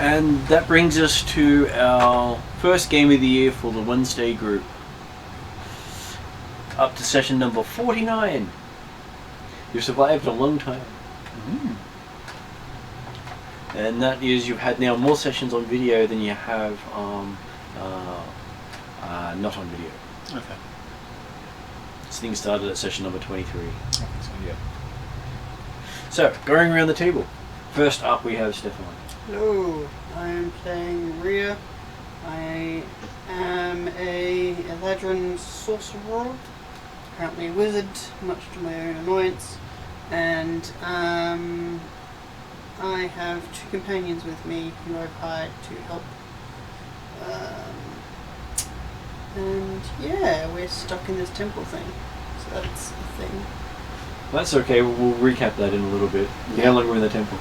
And that brings us to our first game of the year for the Wednesday group. Up to session number 49. You've survived a long time. Mm. And that is, you've had now more sessions on video than you have not on video. Okay. This thing started at session number 23. I think so, yeah. So, going around the table. First up we have Stefan. Hello, I am playing Rhea. I am a Eladrin sorcerer, apparently a wizard, much to my own annoyance, and I have 2 companions with me who I've hired to help. And yeah, we're stuck in this temple thing, so that's a thing. That's okay, we'll recap that in a little bit. You're no longer in the temple.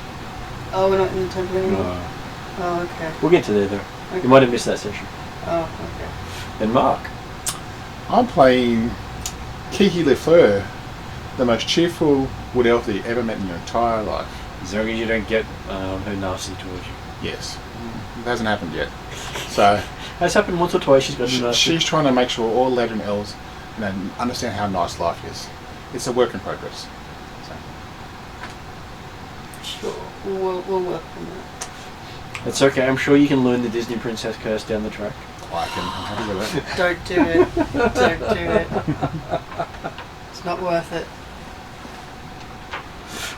Oh, we're not in the temple anymore? No. Oh, okay. We'll get to there though. Okay. You might have missed that session. Oh, okay. And Mark. I'm playing Kiki Lefleur, the most cheerful wood elf that you ever met in your entire life. As long as you don't get her nasty towards you. Yes. It hasn't happened yet. So Has happened once or twice, she's got nasty. she's trying to make sure all Eladrin elves understand how nice life is. It's a work in progress. So. Sure, we'll work on that. It's okay, I'm sure you can learn the Disney Princess curse down the track. I'm happy with that. Don't do it. Don't do it. It's not worth it.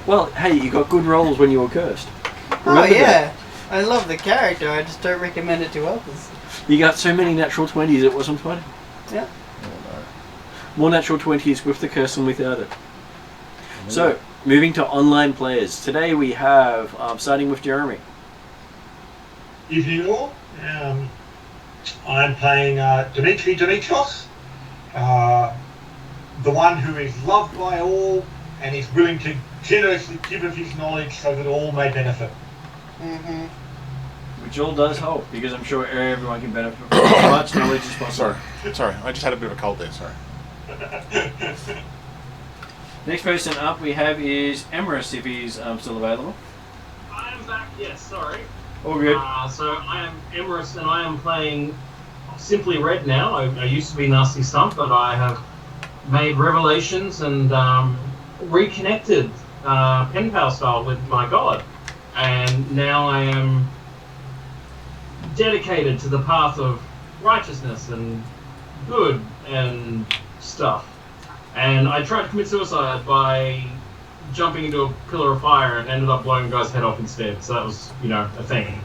Well, hey, you got good rolls when you were cursed. Oh Remember yeah, I love the character. I just don't recommend it to others. that? You got so many natural 20s, it wasn't funny. Yeah. More natural 20s with the curse than without it. So, moving to online players. Today we have, starting with Jeremy. Evening all. I'm playing Dimitrios, the one who is loved by all and is willing to generously give of his knowledge so that all may benefit. Mm-hmm. Which all does help, because I'm sure everyone can benefit from as much knowledge as possible. Sorry, I just had a bit of a cold there, sorry. Next person up we have is Emerus, if he's still available. I am back, yes, sorry. All good. So I am Emerus and I am playing Simply Red now. I used to be Nasty Stump, but I have made revelations and reconnected pen pal style with my god. And now I am dedicated to the path of righteousness and good and stuff. And I tried to commit suicide by jumping into a pillar of fire and ended up blowing a guy's head off instead. So that was, a thing.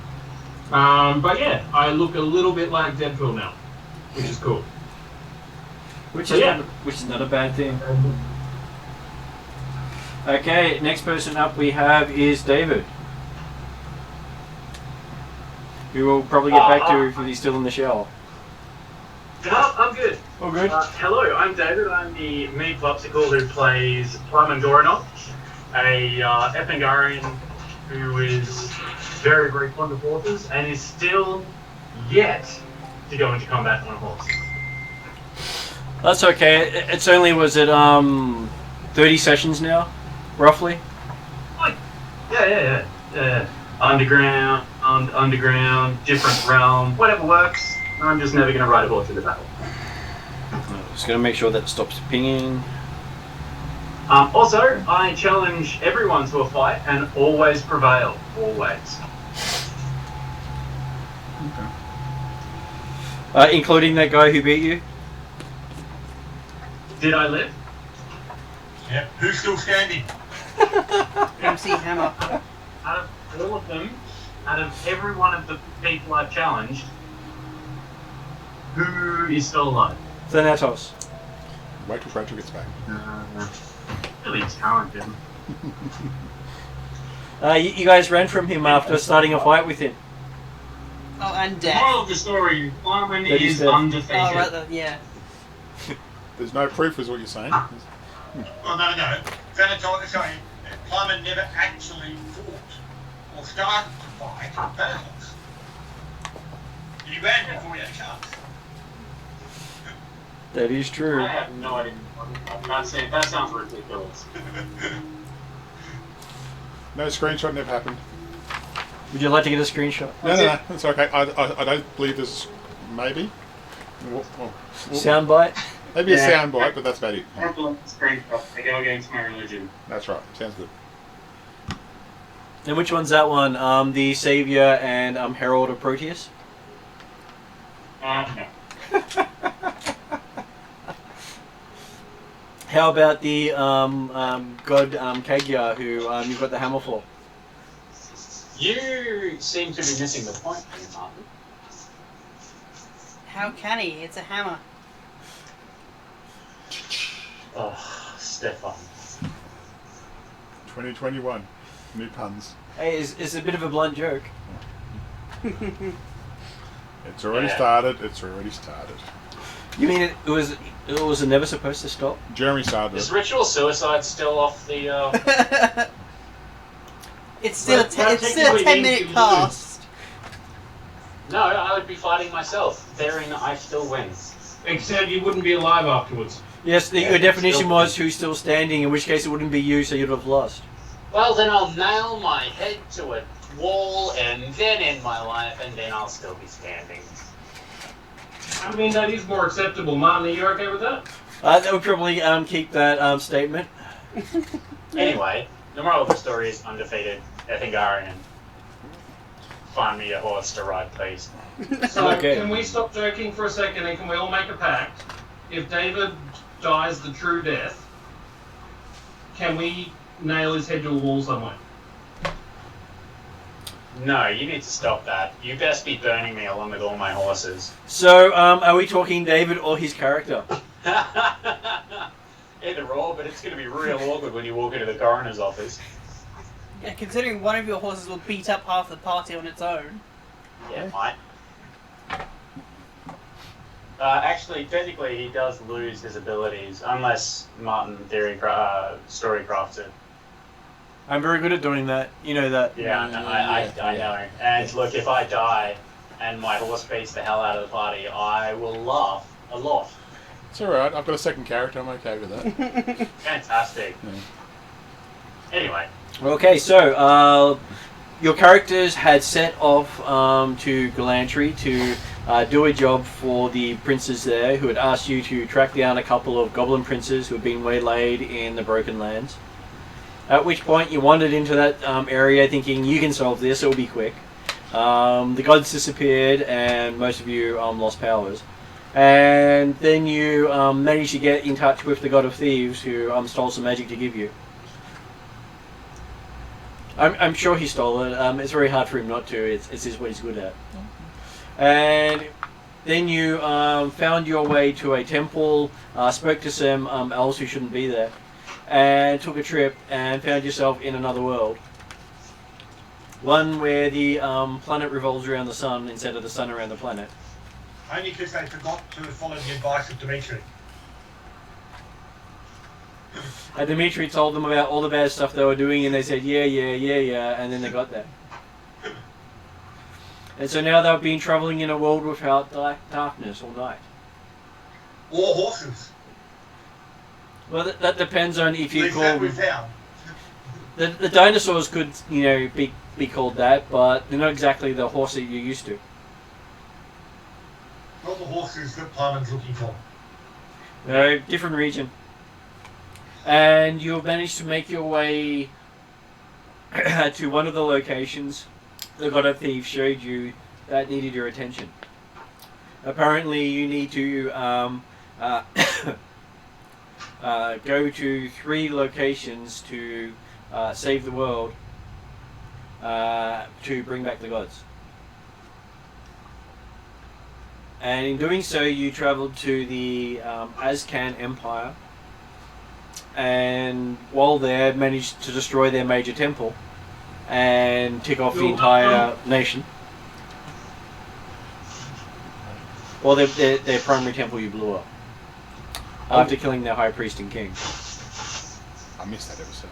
But yeah, I look a little bit like Deadpool now, which is cool. Which is not a bad thing. Okay, next person up we have is David. Who we'll probably get back to if he's still in the shower. Well, I'm good. All good? Hello, I'm David. I'm the meat popsicle who plays Plum Goranov, a Epingarian who is very, very fond of horses and is still yet to go into combat on a horse. That's okay. It's only, 30 sessions now, roughly? Yeah. Underground, different realm, whatever works. I'm just never going to ride a horse into battle. Just going to make sure that stops pinging. Also, I challenge everyone to a fight and always prevail. Always. Including that guy who beat you? Did I live? Yep. Who's still standing? MC Hammer. Out of all of them, out of every one of the people I've challenged, who is still alive? Thanatos. Wait till Rachel gets back. Really talented. You guys ran from him after starting a fight with him. Oh, and The death. moral of the story, Lyman That is is death. undefeated. Oh, right, yeah. There's no proof, is what you're saying. Oh, no. Plumman never actually fought or started to fight Thanatos. He ran before he had a chance. That is true. I have no idea. That sounds ridiculous. No screenshot never happened. Would you like to get a screenshot? No, it's okay. I don't believe there's maybe. Well, Soundbite? maybe a Yeah. sound bite, but that's about it. I don't believe the screenshot. They go against my religion. That's right. Sounds good. And which one's that one? The Savior and Herald of Proteus? No. How about the god Kagia, who you've got the hammer for? You seem to be missing the point here, Martin. How can he? It's a hammer. Oh, Stefan. 2021. New puns. Hey, it's a bit of a blunt joke. It's already Yeah. started. It's already started. You mean it was never supposed to stop? Jeremy started Is it. ritual suicide still off the? It's still That it's still a technically 10 means minute you cast. No, I would be fighting myself. Therein, I still win. Except you wouldn't be alive afterwards. Yes, Yeah, your definition still- was who's still standing, in which case it wouldn't be you, so you'd have lost. Well, then I'll nail my head to a wall and then end my life, and then I'll still be standing. I mean, that is more acceptable. Martin, are you okay with that? That would probably keep that statement. Anyway, the moral of the story is undefeated. Ethingarian. Find me a horse to ride, please. So, Okay. can we stop joking for a second and can we all make a pact? If David dies the true death, can we nail his head to a wall somewhere? No, you need to stop that. You best be burning me along with all my horses. So, are we talking David or his character? Either or, but it's going to be real awkward when you walk into the coroner's office. Yeah, considering one of your horses will beat up half the party on its own. Yeah, might. Actually, technically, he does lose his abilities unless Martin storycrafts it. I'm very good at doing that. You know that. Yeah, no, I know. And look, if I die and my horse beats the hell out of the party, I will laugh a lot. It's alright. I've got a second character. I'm okay with that. Fantastic. Yeah. Anyway, Okay, so your characters had set off to Galantry to do a job for the princes there, who had asked you to track down a couple of goblin princes who had been waylaid in the Broken Lands. At which point you wandered into that area thinking you can solve this, it'll be quick. The gods disappeared and most of you lost powers. And then you managed to get in touch with the god of thieves who stole some magic to give you. I'm sure he stole it. It's very hard for him not to. It's just what he's good at. And then you found your way to a temple, spoke to some elves who shouldn't be there, and took a trip and found yourself in another world. One where the planet revolves around the sun instead of the sun around the planet. Only because they forgot to follow the advice of Dimitri. Dimitri told them about all the bad stuff they were doing, and they said, yeah, and then they got there. And so now they've been travelling in a world without darkness or night. Or horses. Well, that depends on if you Least call that we them... found. The dinosaurs could, be called that, but they're not exactly the horse that you're used to. Not the horses that Parman's looking for. No, different region. And you've managed to make your way to one of the locations the God of Thieves showed you that needed your attention. Apparently you need to go to 3 locations to save the world, to bring back the gods. And in doing so you travelled to the Azcan Empire, and while there managed to destroy their major temple and tick off the entire nation. Well, their primary temple you blew up after killing their high priest and king. I missed that episode.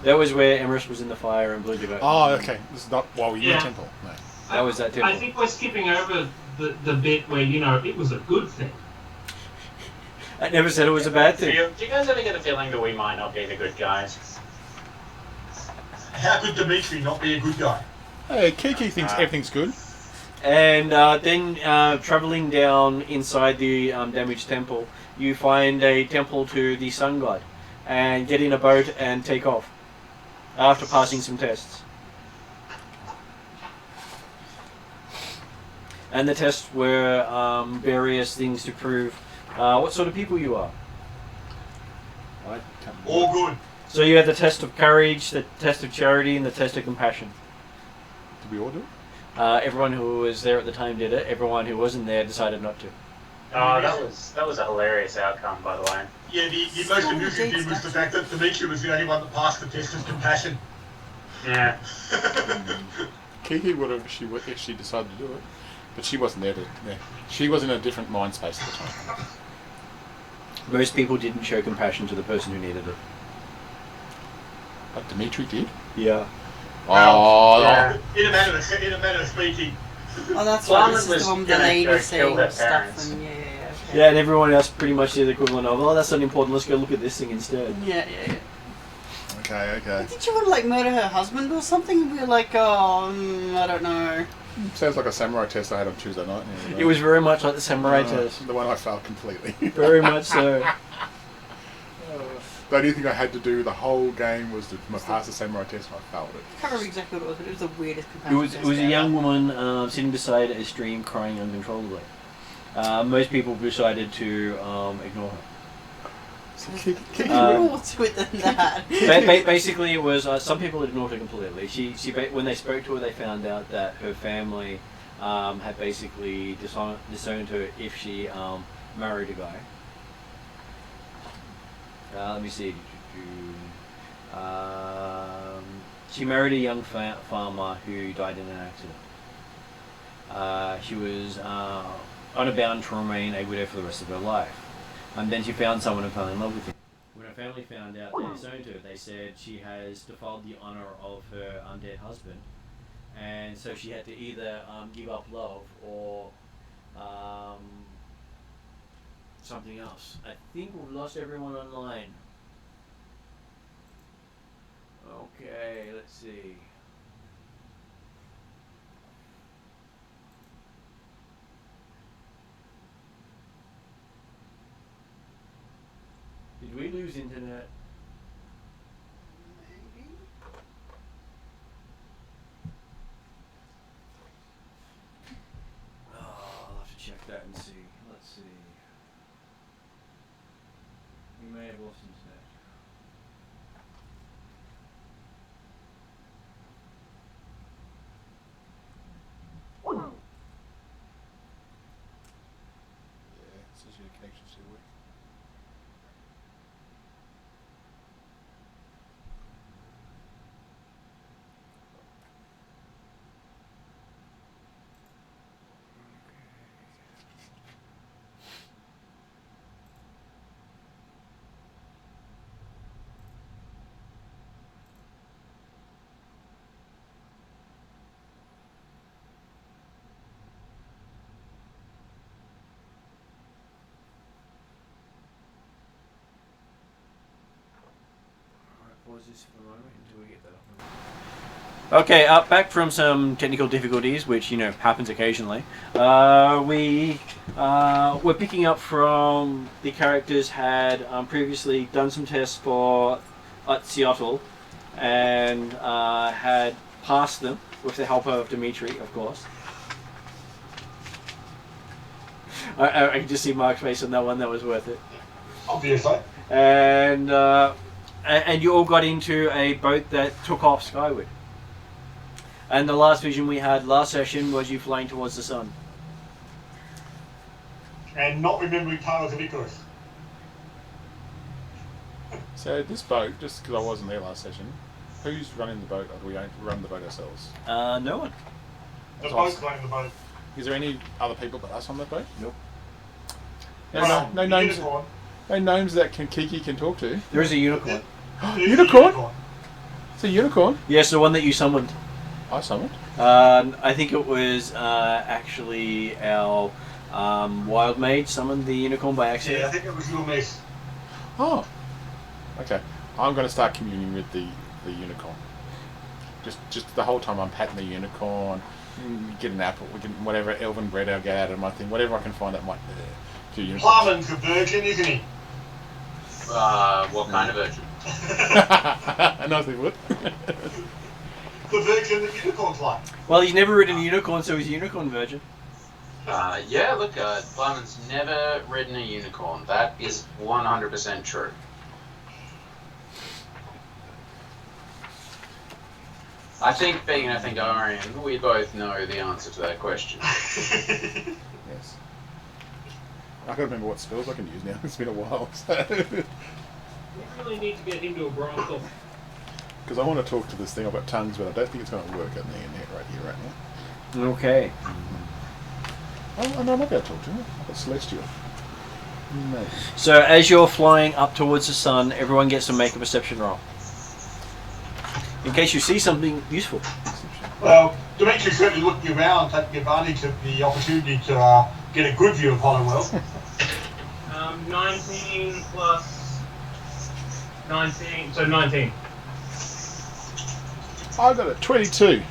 That was where Emrys was in the fire and blew the goat. Oh, okay. This is not while we were in Yeah. the temple. No. That was that temple. I think we're skipping over the bit where, it was a good thing. I never said it was a bad do thing. you guys ever get a feeling that we might not be the good guys? How could Dimitri not be a good guy? Hey, Kiki thinks everything's good. And then traveling down inside the damaged temple, you find a temple to the sun god, and get in a boat and take off after passing some tests. And the tests were various things to prove what sort of people you are. I can't All good. So you had the test of courage, the test of charity, and the test of compassion. Did we all do it? Everyone who was there at the time did it. Everyone who wasn't there decided not to. Oh, that was a hilarious outcome, by the way. Yeah, the most amusing thing was the fact that Dimitri was the only one that passed the test of compassion. Yeah. Kiki would have if she decided to do it, but she wasn't there. She was in a different mind space at the time. Most people didn't show compassion to the person who needed it. But Dimitri did. Yeah. Oh, Yeah. In a manner of speaking. Oh, that's Flamen right. This is was the one with the gonna lady go kill saying their stuff parents. and okay. Yeah, and everyone else pretty much did the equivalent of, oh, that's not important, let's go look at this thing instead. Yeah. okay. Did you want to like murder her husband or something? And we were like, oh, I don't know. Sounds like a samurai test I had on Tuesday night. It was very much like the samurai test. The one I failed completely. Very much so. The only thing I had to do the whole game was to pass the samurai test, and I failed it. I can't remember exactly what it was, but it was the weirdest It comparison. was a young woman sitting beside a stream crying uncontrollably. Most people decided to ignore her. There's Um, more to it than that. Basically, it was some people ignored her completely. When they spoke to her, they found out that her family had basically disowned her if she married a guy. Let me see. She married a young farmer who died in an accident. She was unbound to remain a widow for the rest of her life. And then she found someone and fell in love with him. When her family found out they disowned her, they said she has defiled the honor of her undead husband, and so she had to either give up love or something else. I think we've lost everyone online. Okay, let's see. Did we lose internet? Maybe. Oh, I'll have to check that and see. Let's see. We may have lost internet. Yeah, it says your connection's still weak. Pause this for a moment until we get that up. Okay, back from some technical difficulties, which happens occasionally. We're picking up from the characters had previously done some tests for Seattle and had passed them with the help of Dimitri, of course. I can just see Mark's face on that one. That was worth it. Obviously. And you all got into a boat that took off skyward. And the last vision we had last session was you flying towards the sun. And not remembering Karameikos. So this boat, just because I wasn't there last session, who's running the boat, or do we run the boat ourselves? No one. The That's boat's awesome. running the boat. Is there any other people but us on that boat? Nope. No the names. unicorn. No names that Kiki can talk to. There is a unicorn. There's a Unicorn? It's a unicorn. Yes, the one that you summoned. I summoned. I think it was actually our wild mage summoned the unicorn by Yeah, I accident. think it was your miss. Oh. Okay. I'm going to start communing with the unicorn. Just the whole time I'm patting the unicorn, get an apple, we can whatever elven bread I'll get out of my thing, whatever I can find that might do unicorns. Plumman's a virgin, isn't he? What kind of virgin? Nicely put. The virgin that unicorns like. Well, he's never ridden a unicorn, so he's a unicorn virgin. Yeah, look, Plumman's never ridden a unicorn. That is 100% true. I think, being an Athengarian, we both know the answer to that question. Yes. I can't remember what spells I can use now. It's been a while. We really need to get him to a brothel. Because I want to talk to this thing about tongues, but I don't think it's going to work at the net right here, right now. Okay. Oh, no, I might be able to talk to him. I've got Celestial. Maybe. So as you're flying up towards the sun, everyone gets to make a perception roll. In case you see something useful. Well, Dimitri certainly looking around, taking advantage of the opportunity to get a good view of Hollowell. 19 plus 19, so 19. I got a 22.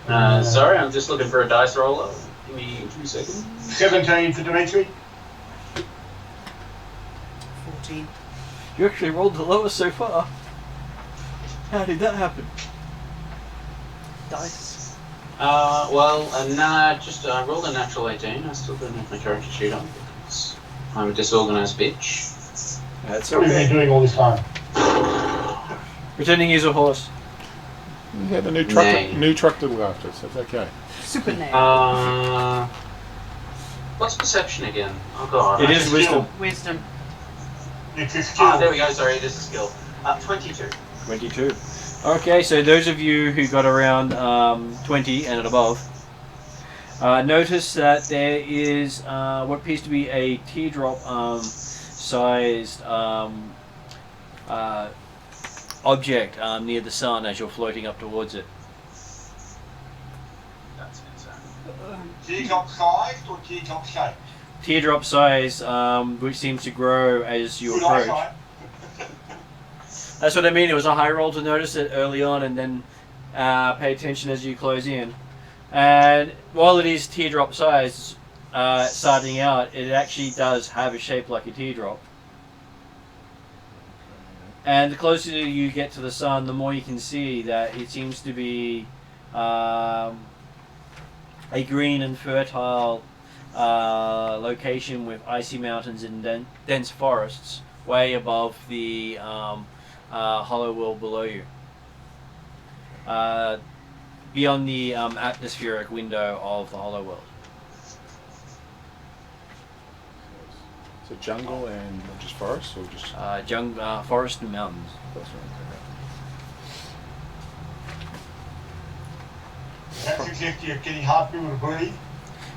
Sorry, I'm just looking for a dice roller. Give me 2 seconds. 17 for Dimitri. 14. You actually rolled the lowest so far. How did that happen? Dice. Well, I rolled a natural 18. I still don't have my character sheet on because I'm a disorganized bitch. That's What have you been okay. doing all this time? Pretending he's a horse. You had a new Nay. truck to look after, so it's okay. Super name. What's perception again? Oh god. It is wisdom. Wisdom. It's a skill. Ah, there we go. Sorry, it is a skill. 22. 22. Okay, so those of you who got around 20 and above, notice that there is what appears to be a teardrop sized object near the sun as you're floating up towards it. That's insane. Teardrop sized or teardrop shaped? Teardrop size, which seems to grow as you Good approach. eyesight. That's what I mean. It was a high roll to notice it early on and then pay attention as you close in. And while it is teardrop size starting out, it actually does have a shape like a teardrop. And the closer you get to the sun, the more you can see that it seems to be a green and fertile location with icy mountains and dense forests way above the hollow world below you. Beyond the atmospheric window of the hollow world. So jungle and just forest, or just Forest and mountains. that's That suggests you're getting hard people to breathe.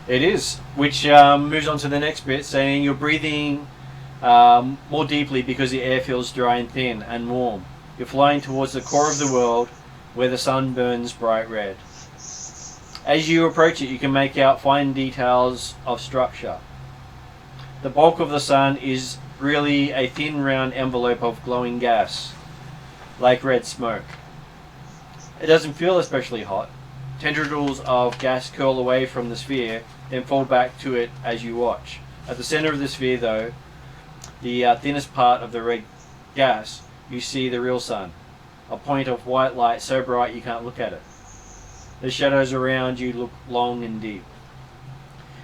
It is, which moves on to the next bit, saying you're breathing more deeply because the air feels dry and thin and warm. You're flying towards the core of the world where the sun burns bright red. As you approach it, you can make out fine details of structure. The bulk of the sun is really a thin round envelope of glowing gas, like red smoke. It doesn't feel especially hot. Tendrils of gas curl away from the sphere, then fall back to it as you watch. At the center of the sphere, though, the thinnest part of the red gas, you see the real sun, a point of white light so bright you can't look at it. The shadows around you look long and deep.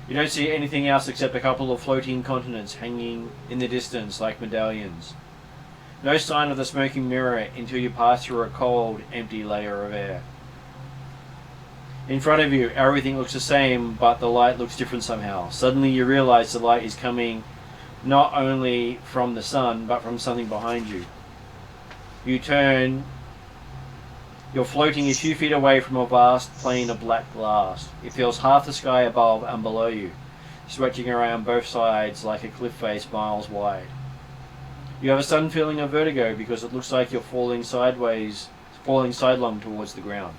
You don't see anything else except a couple of floating continents hanging in the distance like medallions. No sign of the smoking mirror until you pass through a cold, empty layer of air. In front of you, everything looks the same, but the light looks different somehow. Suddenly you realize the light is coming not only from the sun, but from something behind you. You turn. You're floating a few feet away from a vast plain of black glass. It fills half the sky above and below you, stretching around both sides like a cliff face miles wide. You have a sudden feeling of vertigo because it looks like you're falling sidelong towards the ground.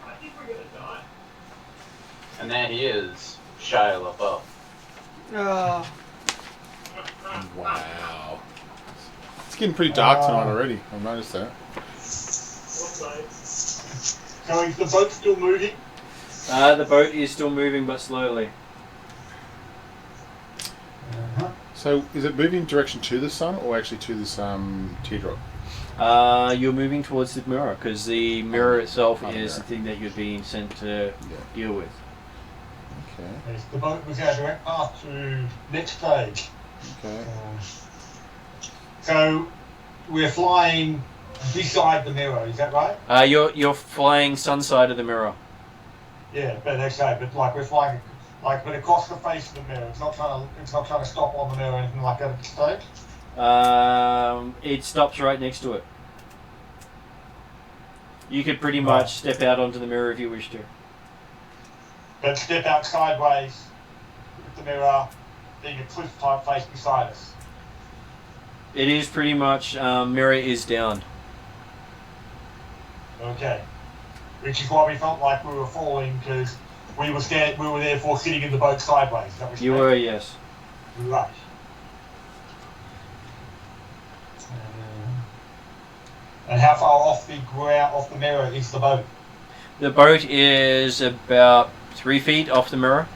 I think we're gonna die. And there he is, Shia LaBeouf. Oh, Wow. It's getting pretty dark tonight already. I've noticed that. So is the boat still moving? The boat is still moving, but slowly. So is it moving direction to the sun or actually to this teardrop? You're moving towards the mirror because the mirror itself is mirror. the thing that you're being sent to deal with. Okay. Yes, the boat was our direct path to next stage. Okay. So we're flying beside the mirror, is that right? You're flying sun side of the mirror. Yeah, but okay, but like we're flying like but across the face of the mirror. It's not trying to stop on the mirror or anything like that at this stage. It stops right next to it. You could pretty much step out onto the mirror if you wish to. But step out sideways with the mirror being a cliff type face beside us. It is pretty much mirror is down. Okay. Which is why we felt like we were falling because we were therefore sitting in the boat sideways. Is that what You meant? were, yes. Right. And how far off the ground, off the mirror, is the boat? The boat is about 3 feet off the mirror.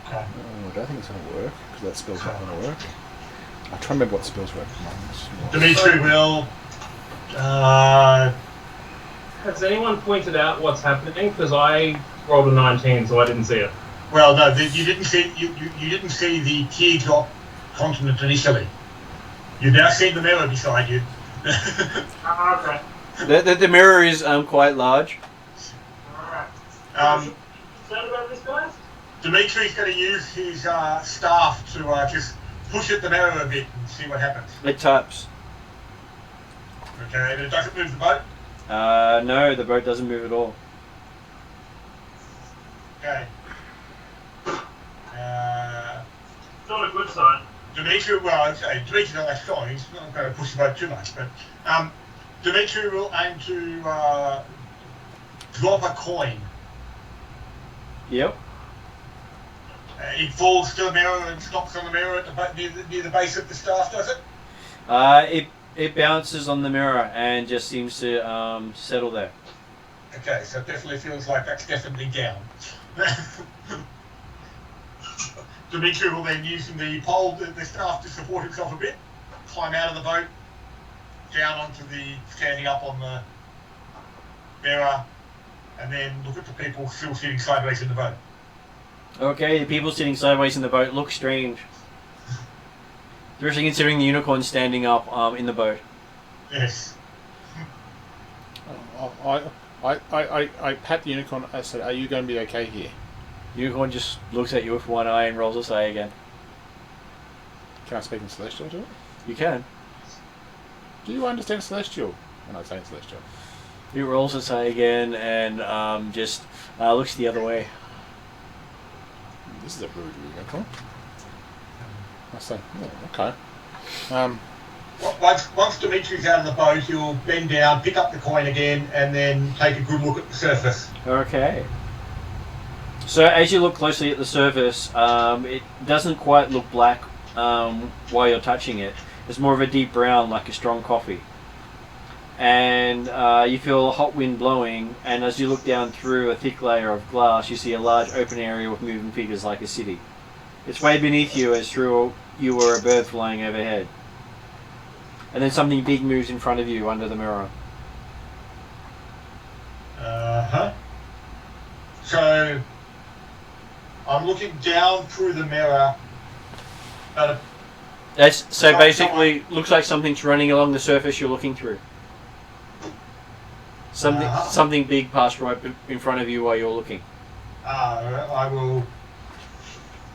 Okay. I don't think it's going to work because that spell's not going to work. I'm trying to remember what spells work. Dimitri will. Has anyone pointed out what's happening? Because I rolled a 19, so I didn't see it. Well, no, you didn't see you didn't see the teardrop continent initially. You've now seen the mirror beside you. Okay. The mirror is quite large. Alright. Excited about this, guys? Dimitri's going to use his staff to just push at the mirror a bit and see what happens. It taps. Okay, but it doesn't move the boat. No, the boat doesn't move at all. Okay. Not a good sign. Dimitri, well, okay, Dimitri's not that strong. He's not going to push the boat too much, but Dimitri will aim to drop a coin. Yep. It falls to the mirror and stops on the mirror at the near the base of the staff, does it? It bounces on the mirror and just seems to settle there. Okay, so it definitely feels like that's definitely down. Dimitri will then, using the pole, the staff to support himself a bit, climb out of the boat, down onto standing up on the mirror, and then look at the people still sitting sideways in the boat. Okay, the people sitting sideways in the boat look strange. Especially considering the unicorn standing up in the boat. Yes. I pat the unicorn. I said, "Are you going to be okay here?" Unicorn just looks at you with one eye and rolls a say again. Can I speak in Celestial to it? You can. Do you understand Celestial? I'm not saying Celestial. He rolls a say again and just looks the other way. This is a rude unicorn. I say, oh, okay. Once Dimitri's out of the boat, he'll bend down, pick up the coin again, and then take a good look at the surface. Okay. So as you look closely at the surface, it doesn't quite look black while you're touching it. It's more of a deep brown, like a strong coffee. And you feel a hot wind blowing, and as you look down through a thick layer of glass, you see a large open area with moving figures like a city. It's way beneath you as through you were a bird flying overhead. And then something big moves in front of you under the mirror. Uh-huh. So, I'm looking down through the mirror at So basically, looks like something's running along the surface you're looking through. Something big passed right in front of you while you're looking. I will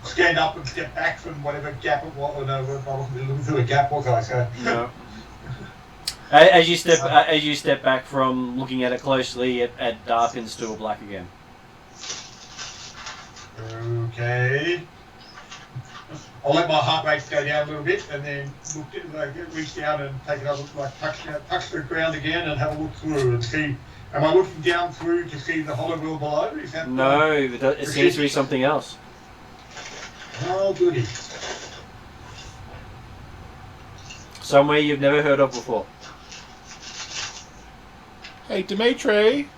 stand up and step back from whatever gap it was. No, I wasn't looking through a gap, was I? So. No. As you step back from looking at it closely, it darkens to a black again. Okay. I'll let my heart rate go down a little bit, and then reach down and take another touch the ground again, and have a look through and see. Am I looking down through to see the hollow world below? Is that No, it seems to be something else. Oh, goody. Somewhere you've never heard of before. Hey, Dimitri.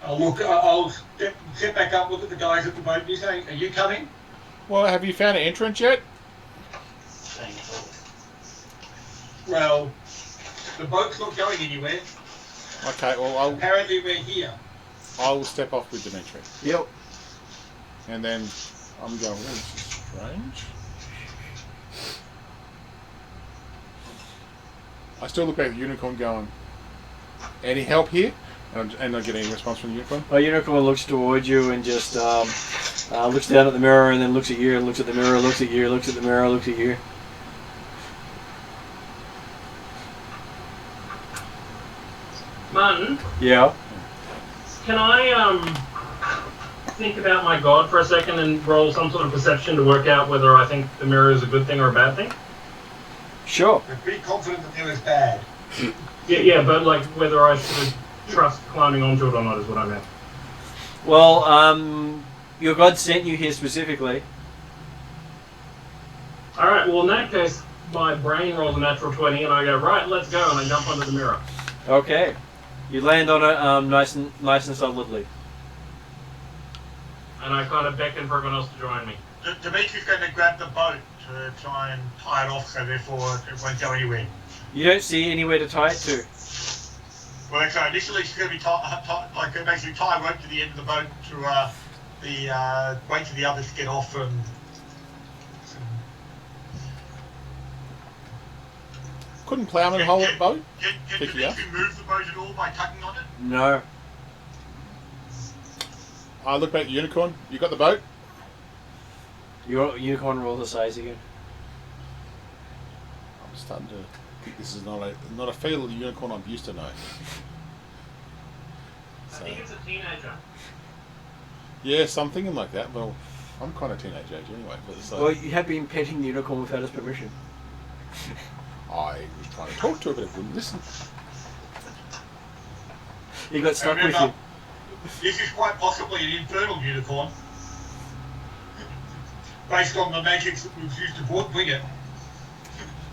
I'll step back up, look at the guys at the boat. You say, are you coming? Well, have you found an entrance yet? Saying forward. Well, the boat's not going anywhere. Okay, well, Apparently we're here. I'll step off with Dimitri. Yep. And then I'm going, this is strange. I still look back at the unicorn going, any help here? And not getting any response from the unicorn. Well, unicorn looks towards you and just looks down at the mirror and then looks at you and looks at the mirror, looks at you, looks at the mirror, looks at you. Martin, Yeah. can I think about my god for a second and roll some sort of perception to work out whether I think the mirror is a good thing or a bad thing? Sure. We're pretty confident that there is bad. Yeah, but like whether I should trust climbing onto it or not is what I meant. Well, your god sent you here specifically. Alright, well in that case, my brain rolls a natural 20 and I go, right, let's go, and I jump onto the mirror. Okay. You land on it nice and solidly. And I kind of beckon for everyone else to join me. Dimitri's going to grab the boat to try and tie it off, so therefore it won't go anywhere. You don't see anywhere to tie it to. Well, so initially she's going to be basically tie a rope to the end of the boat to wait for the others to get off and. Couldn't Plowman hold the boat? Can Pick you up. Dimitri move the boat at all by tugging on it? No. I look back at the unicorn. You got the boat? Your unicorn rolls a size again. I'm starting to think this is not a feel of the unicorn I'm used to know. I think it's a teenager. Yes, I'm thinking like that. Well, I'm kind of teenage age anyway. But it's Well, you have been petting the unicorn without his permission. I was trying to talk to it, but it wouldn't listen. He got stuck with you. Remember, this is quite possibly an infernal unicorn. Based on the magic that was used to bring it.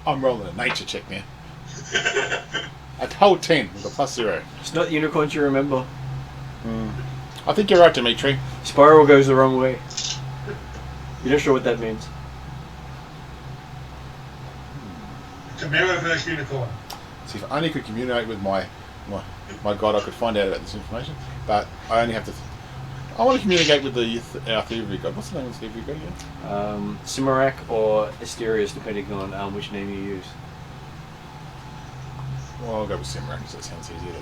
I'm rolling a nature check now. I told 10 with a +0. It's not the unicorn you remember. I think you're right, Dimitri. Spiral goes the wrong way. You're not sure what that means. It's a mirror versus unicorn. See, if I only could communicate with my god, I could find out about this information. But I only have to. I want to communicate with our theory god. What's the name of the theory god again? Cimmerac or Asterius, depending on which name you use. Well, I'll go with Cimmerac because that sounds easier.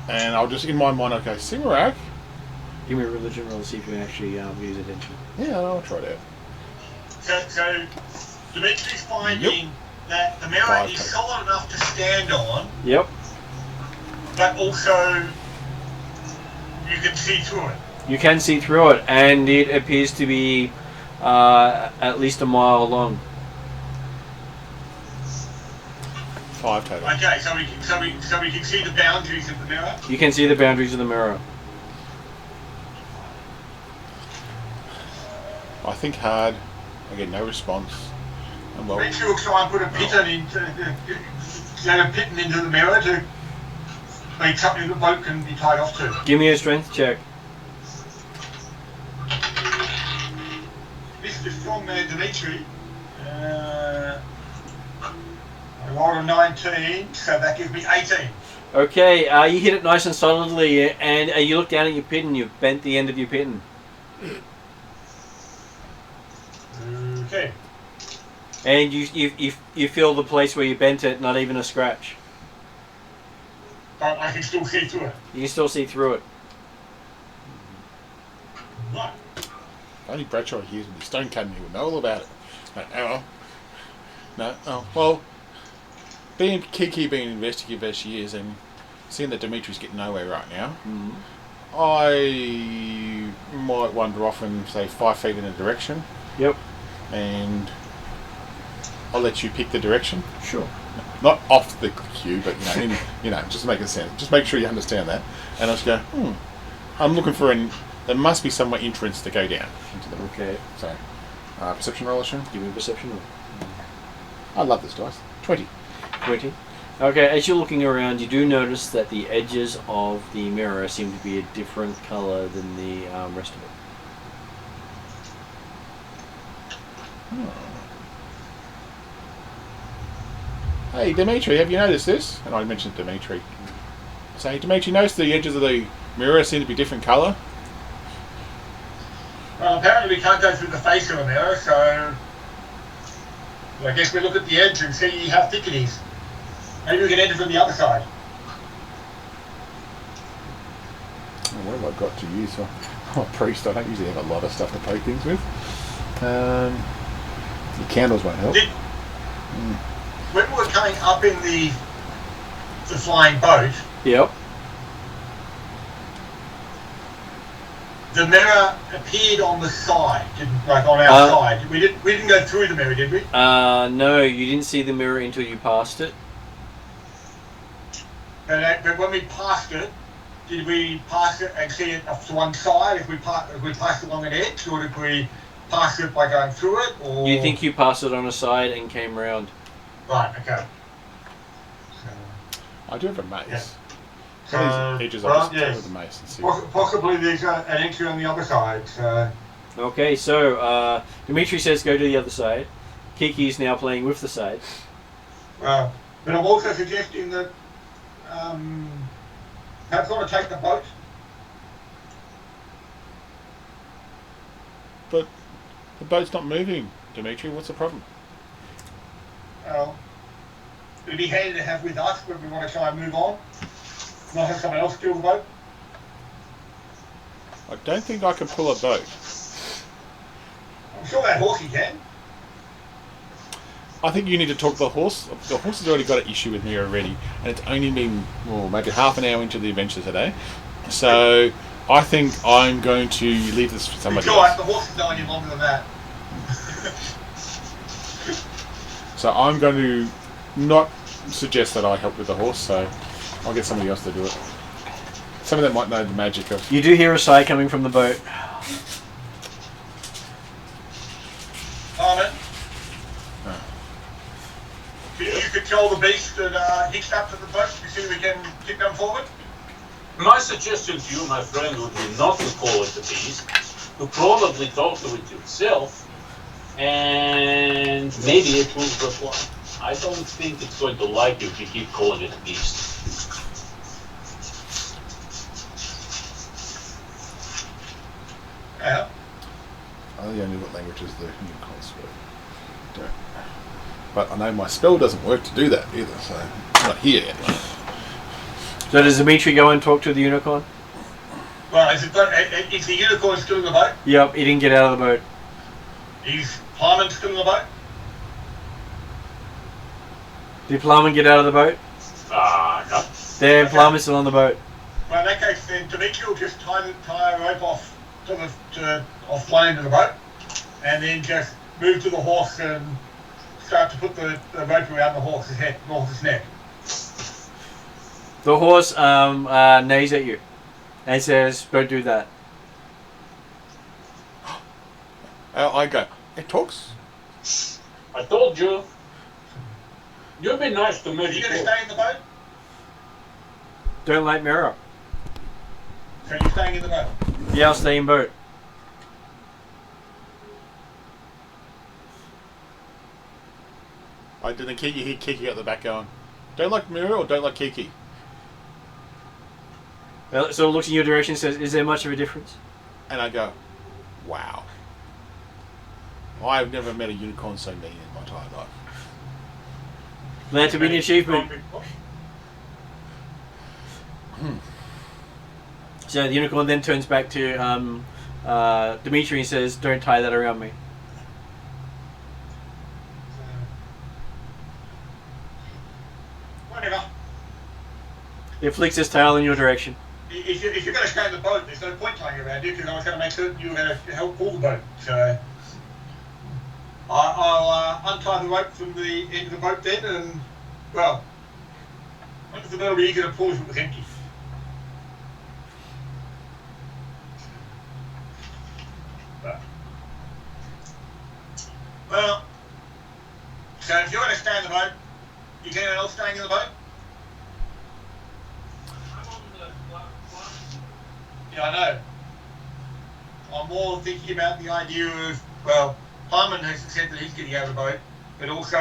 And I'll just, in my mind, okay, Cimmerac. Give me a religion roll to see if you can actually use attention. Yeah, I'll try it out. So Dimitri's finding that the mirror is solid enough to stand on, Yep. but also you can see through it. You can see through it, and it appears to be at least a mile long. 5 total. Okay, so we can see the boundaries of the mirror. You can see the boundaries of the mirror. I think hard. I get no response. And well, Dimitri will try and put a piton into the mirror to make something the boat can be tied off to. Give me a strength check. Mr. Strongman Dimitri. I rolled a 19, so that gives me 18. Okay, you hit it nice and solidly, and you look down at your pin, and you've bent the end of your pin. Okay. And you feel the place where you bent it, not even a scratch. But I can still see through it. You can still see through it. Right. only Bradshaw hears with the stone cutting, he would know all about it. No, oh, well, Kiki being investigative as she is, and seeing that Dimitri's getting nowhere right now, I might wander off and say 5 feet in a direction. Yep. And I'll let you pick the direction. Sure. Not off the cue, but just make it sound. Just make sure you understand that. And I'll just go, I'm looking for there must be somewhere entrance to go down into the. Okay. So, Perception roll, Sean. Give me a perception roll. I love this dice. 20. 20. Okay, as you're looking around, you do notice that the edges of the mirror seem to be a different colour than the rest of it. Hey, Dimitri, have you noticed this? And I mentioned Dimitri. Saying, Dimitri, notice the edges of the mirror seem to be different colour? Well, apparently we can't go through the face of a mirror, so I guess we look at the edge and see how thick it is. Maybe we can enter from the other side. Oh, what have I got to use? I'm a priest, I don't usually have a lot of stuff to poke things with. The candles won't help. When we were coming up in the flying boat, Yep. the mirror appeared on the side, like on our side. We didn't go through the mirror, did we? No, you didn't see the mirror until you passed it. But when we passed it, did we pass it and see it off to one side? If we passed it along an edge, or did we pass it by going through it? Or You think you passed it on a side and came round. right? Okay. I do have a mace. Yeah. One of these edges, I'll just take with the mace and see. Possibly there's an entry on the other side. So. Okay, so Dimitri says go to the other side. Kiki is now playing with the side. But I'm also suggesting that perhaps want to take the boat. But the boat's not moving, Dimitri. What's the problem? Well, it'd be handy to have with us when we want to try and move on. Not have someone else steal the boat. I don't think I can pull a boat. I'm sure that horsey can. I think you need to talk to the horse. The horse has already got an issue with me already, and it's only been maybe half an hour into the adventure today. So I think I'm going to leave this for somebody It's alright, else. the horse is knowing you longer than that. So I'm going to not suggest that I help with the horse, so I'll get somebody else to do it. Some of them might know the magic of... You do hear a sigh coming from the boat. Armin, you control the beast that hitched up to the boat. You see we can keep them forward? My suggestion to you, my friend, would be not to call it a beast, to probably talk to it yourself, and maybe it will reply. I don't think it's going to like you if you keep calling it a beast. Yeah. I only know what languages the unicorn speak. Don't. But I know my spell doesn't work to do that either, so it's not here anyway. So does Dimitri go and talk to the unicorn? Well, is the unicorn still in the boat? Yep, he didn't get out of the boat. Is Hyman still in the boat? Did Plumman get out of the boat? No. There, Okay. Plumman's still on the boat. Well, in that case, then Dimitri will just tie a rope off off one end of the boat, and then just move to the horse and start to put the rope around the horse's neck. The horse neighs at you and says, "Don't do that." I go, it talks? I told you. You've been nice to me Are you going to before. stay in the boat? Don't light mirror. So you're staying in the boat? Yeah, I'll stay in boat. I didn't hear Kiki at the back going, don't like Mirror or don't like Kiki? Well, so it looks in your direction and says, "Is there much of a difference?" And I go, wow. I've never met a unicorn so mean in my entire life. Glad to be an achievement. So the unicorn then turns back to Dimitri and says, "Don't tie that around me." Whatever. It flicks its tail in your direction. If you're going to stay in the boat, there's no point tying around you because I was going to make certain you were going to help pull the boat. So I'll untie the rope from the end of the boat then, and well, I wonder if the boat will be easier to pull if it was empty. But So if you're going to stay in the boat, you get anyone else staying in the boat? I'm on the platform. Yeah, I know. I'm more thinking about the idea of, well, Harmon has said that he's getting out of the boat, but also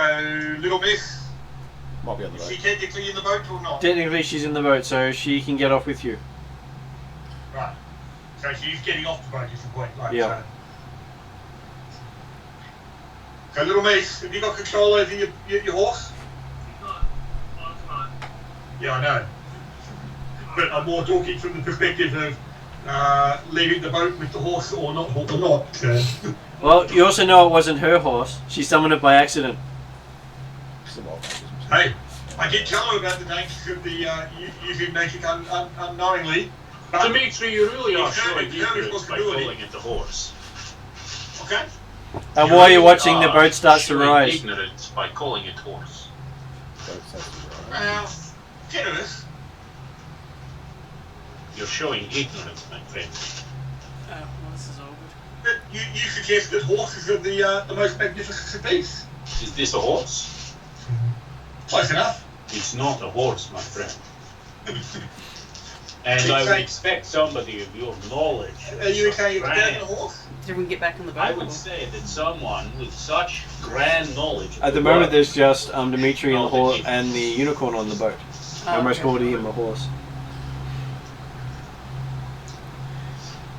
Little Miss, Might be on the is she boat. technically in the boat or not? Technically, she's in the boat, so she can get off with you. Right. So she's getting off the boat is the point. Right, Yeah. So Little Miss, have you got control over your horse? He's not on tonight. Yeah, I know. But I'm more talking from the perspective of leaving the boat with the horse or not. Well, you also know it wasn't her horse. She summoned it by accident. Some old messages. Hey, I did tell her about the dangers of the using magic unknowingly. But, Dimitri, you really are It's her- showing it's her ignorance by responsibility. calling it the horse. okay. And You while you're really watching, the are boat starts to showing rise. ignorance by calling it horse. Boat safety, right? Generous. You're showing ignorance, my friend. Well, this is awkward. But you suggest that horses are the most magnificent of beasts. Is this a horse? Close enough. It's not a horse, my friend. And You I would say- expect somebody of your knowledge. Are you saying it's such better than a grand- horse? Did we get back in the boat? I or- would say that someone with such grand knowledge. At the of moment, work- there's just Dimitri and the unicorn on the boat. I almost okay. called him a horse.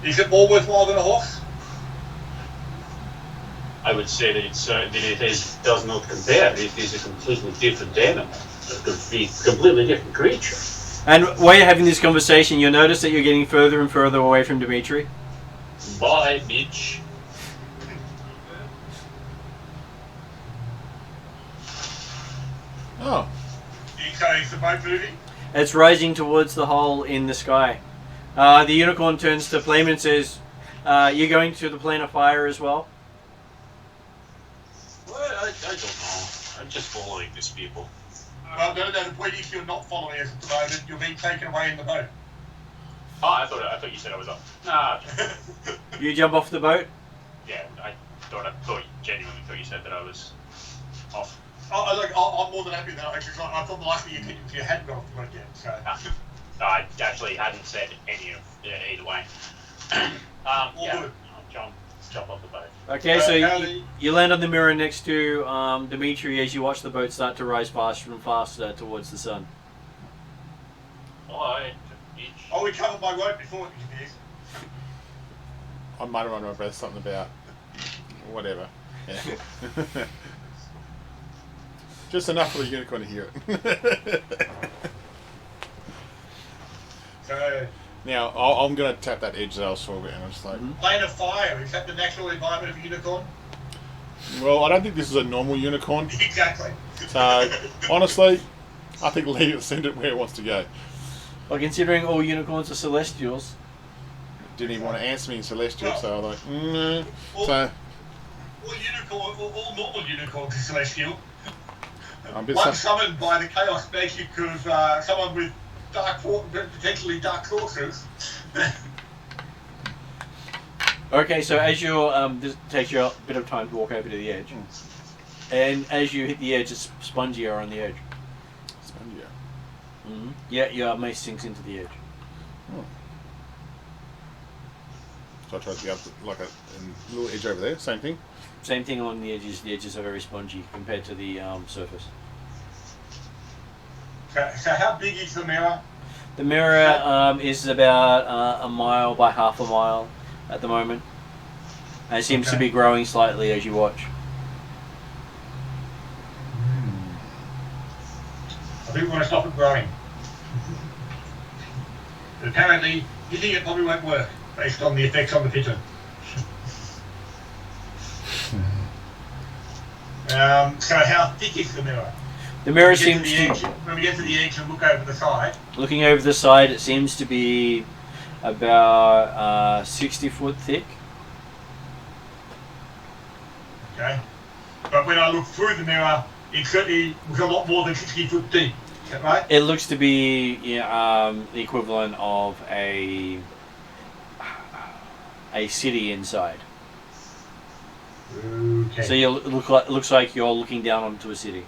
Is it more worthwhile than a horse? I would say that does not compare. It is a completely different animal, a completely different creature. And while you're having this conversation, you'll notice that you're getting further and further away from Dimitri. Bye, bitch. Oh, So is the boat moving? It's rising towards the hole in the sky. The unicorn turns to Playman and says, "You're going to the plane of fire as well?" Well, I don't know. I'm just following these people. Well, no, the point is you're not following us at the moment. You're being taken away in the boat. Oh, I thought you said I was up. Nah. You jump off the boat. Yeah, I genuinely thought you said that I was off. I'm more than happy with that. I thought the last thing you hadn't got off the boat yet. So. I actually hadn't said any of either way. All Yeah, good. I'll jump off the boat. Okay, so how you land on the mirror next to Dimitri as you watch the boat start to rise faster and faster towards the sun. Alright, bitch. Oh, we covered my rope before it is. I might have remember something about whatever. Yeah. Just enough for the unicorn to hear it. So, Now, I'm going to tap that edge that I was talking about, and I'm just like, plane of fire, is that the natural environment of a unicorn? well, I don't think this is a normal unicorn. Exactly. So, honestly, I think send it where it wants to go. Well, considering all unicorns are celestials, Didn't even want to answer me in Celestial, so I was like, no. All, So, all normal unicorns are celestial. I'm a bit One some- summoned by the chaos magic of someone with potentially dark sorcerers. okay. So as you're, this takes you a bit of time to walk over to the edge, and as you hit the edge, it's spongier on the edge. Spongier. Mm-hmm. Yeah, your mace sinks into the edge. So I tried to be up to, like a little edge over there, same thing. Same thing on the edges. The edges are very spongy compared to the surface. So how big is the mirror? The mirror is about a mile by half a mile at the moment. And it seems to Okay. be growing slightly as you watch. I think we want to stop it growing. But apparently, you think it probably won't work based on the effects on the pigeon. So how thick is the mirror? The mirror When we get seems to the edge, to, when we get to the edge and look over the side, looking over the side, it seems to be about 60 foot thick. okay? But when I look through the mirror, it certainly was a lot more than 60 foot deep. Is that right? It looks to be the equivalent of a city inside. Okay. So you looks like you're looking down onto a city.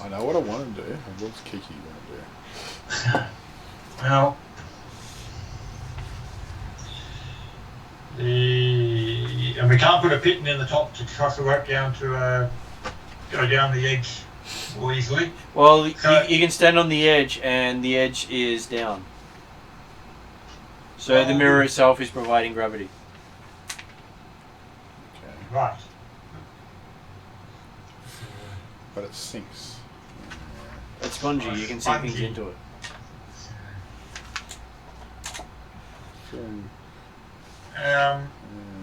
I know what I want to do. What's Kiki want to do? Well, and we can't put a pit in the top to cross the rope down to go down the edge more easily. Well, So- you can stand on the edge, and the edge is down. So the mirror itself is providing gravity. Okay. Right. But it sinks. It's spongy. You can see things Spongy. into it.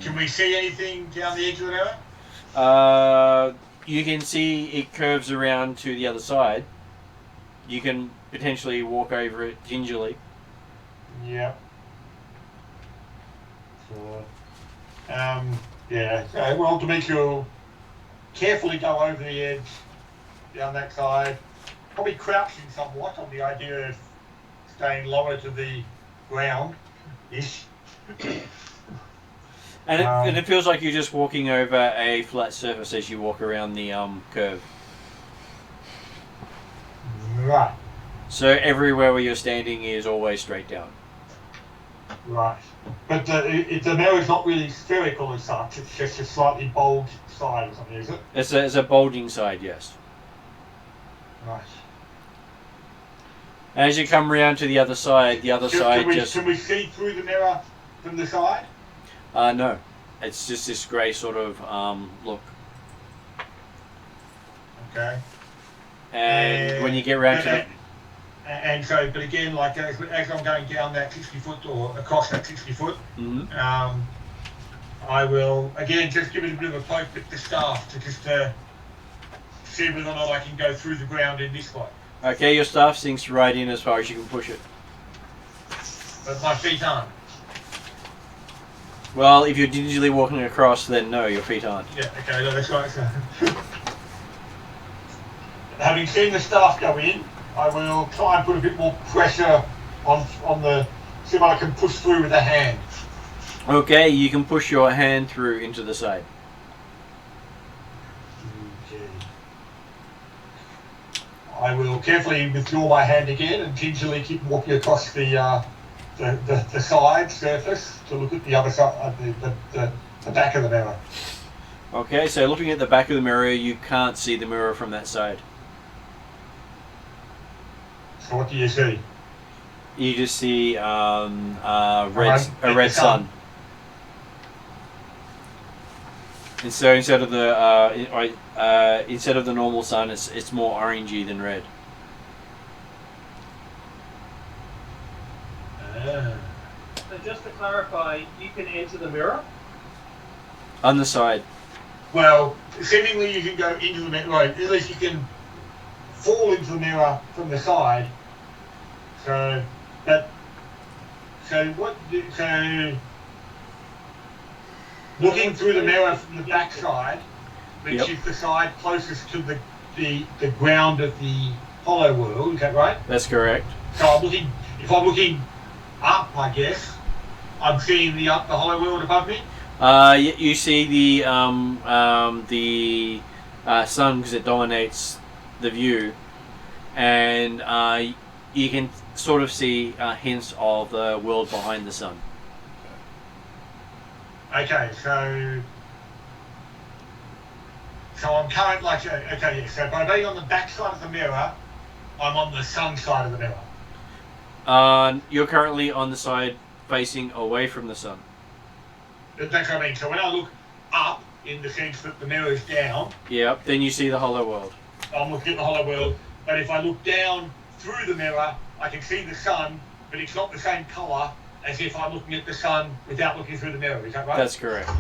Can we see anything down the edge of the mirror? You can see it curves around to the other side. You can potentially walk over it gingerly. Yeah. So, yeah. So, well, to make you carefully go over the edge down that side, probably crouching somewhat on the idea of staying lower to the ground ish. And it feels like you're just walking over a flat surface as you walk around the curve. Right. So everywhere where you're standing is always straight down. Right. But the mirror's not really spherical as such, it's just a slightly bulged side or something, is it? It's a bulging side, yes. Right. As you come round to the other side Can we see through the mirror from the side? No. It's just this grey sort of look. Okay. And when you get round to the... And so, but again, like as I'm going down that 60 foot or across that 60 foot, I will again just give it a bit of a poke with the staff to just see whether or not I can go through the ground in this way. Okay, your staff sinks right in as far as you can push it. But my feet aren't. Well, if you're gingerly walking across, then no, your feet aren't. Yeah, okay, no, that's right. So. Having seen the staff go in, I will try and put a bit more pressure on the, see if I can push through with a hand. Okay, you can push your hand through into the side. Okay. I will carefully withdraw my hand again and gingerly keep walking across the side surface to look at the other side, the back of the mirror. Okay, so looking at the back of the mirror, you can't see the mirror from that side. So what do you see? You just see a red sun. And so instead of the normal sun, it's more orangey than red. So just to clarify, you can enter the mirror? On the side. Well, seemingly you can go into the mirror, right, at least you can fall into the mirror from the side. So looking through the mirror from the back side, which Yep. is the side closest to the ground of the hollow world, is that right? That's correct. So if I'm looking up, I guess, I'm seeing the hollow world above me. You see the sun because it dominates the view, and you can sort of see hints of the world behind the sun. Okay, so I'm currently so by being on the back side of the mirror, I'm on the sun side of the mirror. You're currently on the side facing away from the sun. That's what I mean. So when I look up, in the sense that the mirror is down, Yep. Then you see the hollow world. I'm looking at the hollow world. But if I look down through the mirror, I can see the sun, but it's not the same colour as if I'm looking at the sun without looking through the mirror. Is that right? That's correct.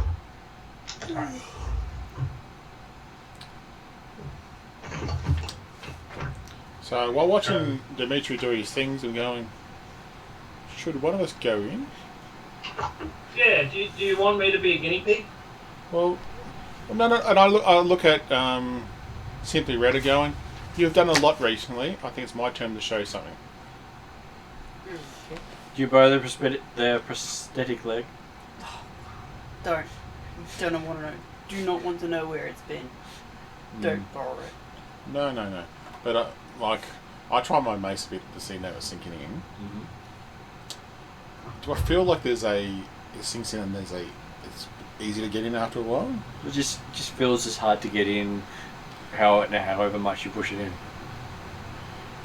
Right. So while watching Dimitri do his things and going, should one of us go in? Yeah, do you want me to be a guinea pig? Well, no, and I look at Simply Redder going, you've done a lot recently. I think it's my turn to show something. Okay. Do you borrow the prosthetic leg? Don't. Don't want to know. Do not want to know where it's been. Don't borrow it. No. But I try my mace a bit to see now it's sinking in. Mm-hmm. Do I feel like it sinks in and it's easy to get in after a while? It just feels as hard to get in, however much you push it in.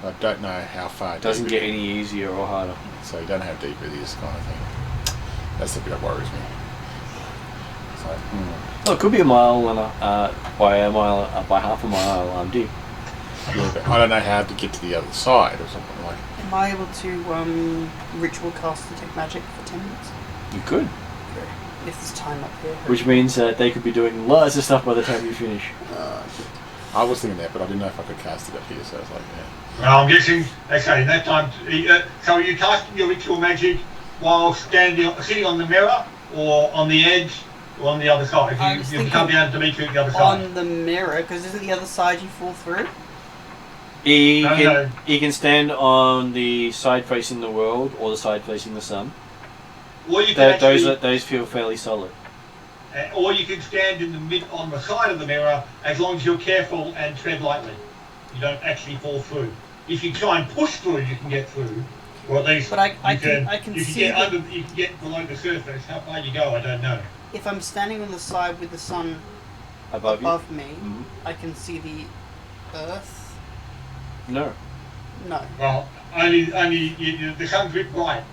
I don't know how far. It doesn't get any easier or harder. So you don't know how deep it is, kind of thing. That's the bit that worries me. So, Oh, it could be a mile and by half a mile deep. yeah, but I don't know how to get to the other side or something like. Am I able to ritual cast detect magic for 10 minutes? You could, If there's time up here. which means that they could be doing lots of stuff by the time you finish. I was thinking that, but I didn't know if I could cast it up here, so I was like, yeah. Well, I'm guessing, okay, that time, so are you casting your ritual magic while sitting on the mirror, or on the edge, or on the other side? If you come down to meet you at the other side. On the mirror, because isn't the other side you fall through? He No. can stand on the side facing the world or the side facing the sun. Or you can Those feel fairly solid. or you can stand in the on the side of the mirror, as long as you're careful and tread lightly. You don't actually fall through. If you try and push through, you can get through, or at least But I can you see can you can get below the surface. How far you go, I don't know. if I'm standing on the side with the sun Above me, Mhm. I can see the earth. you? No. No. Well, only the sun's a bit bright.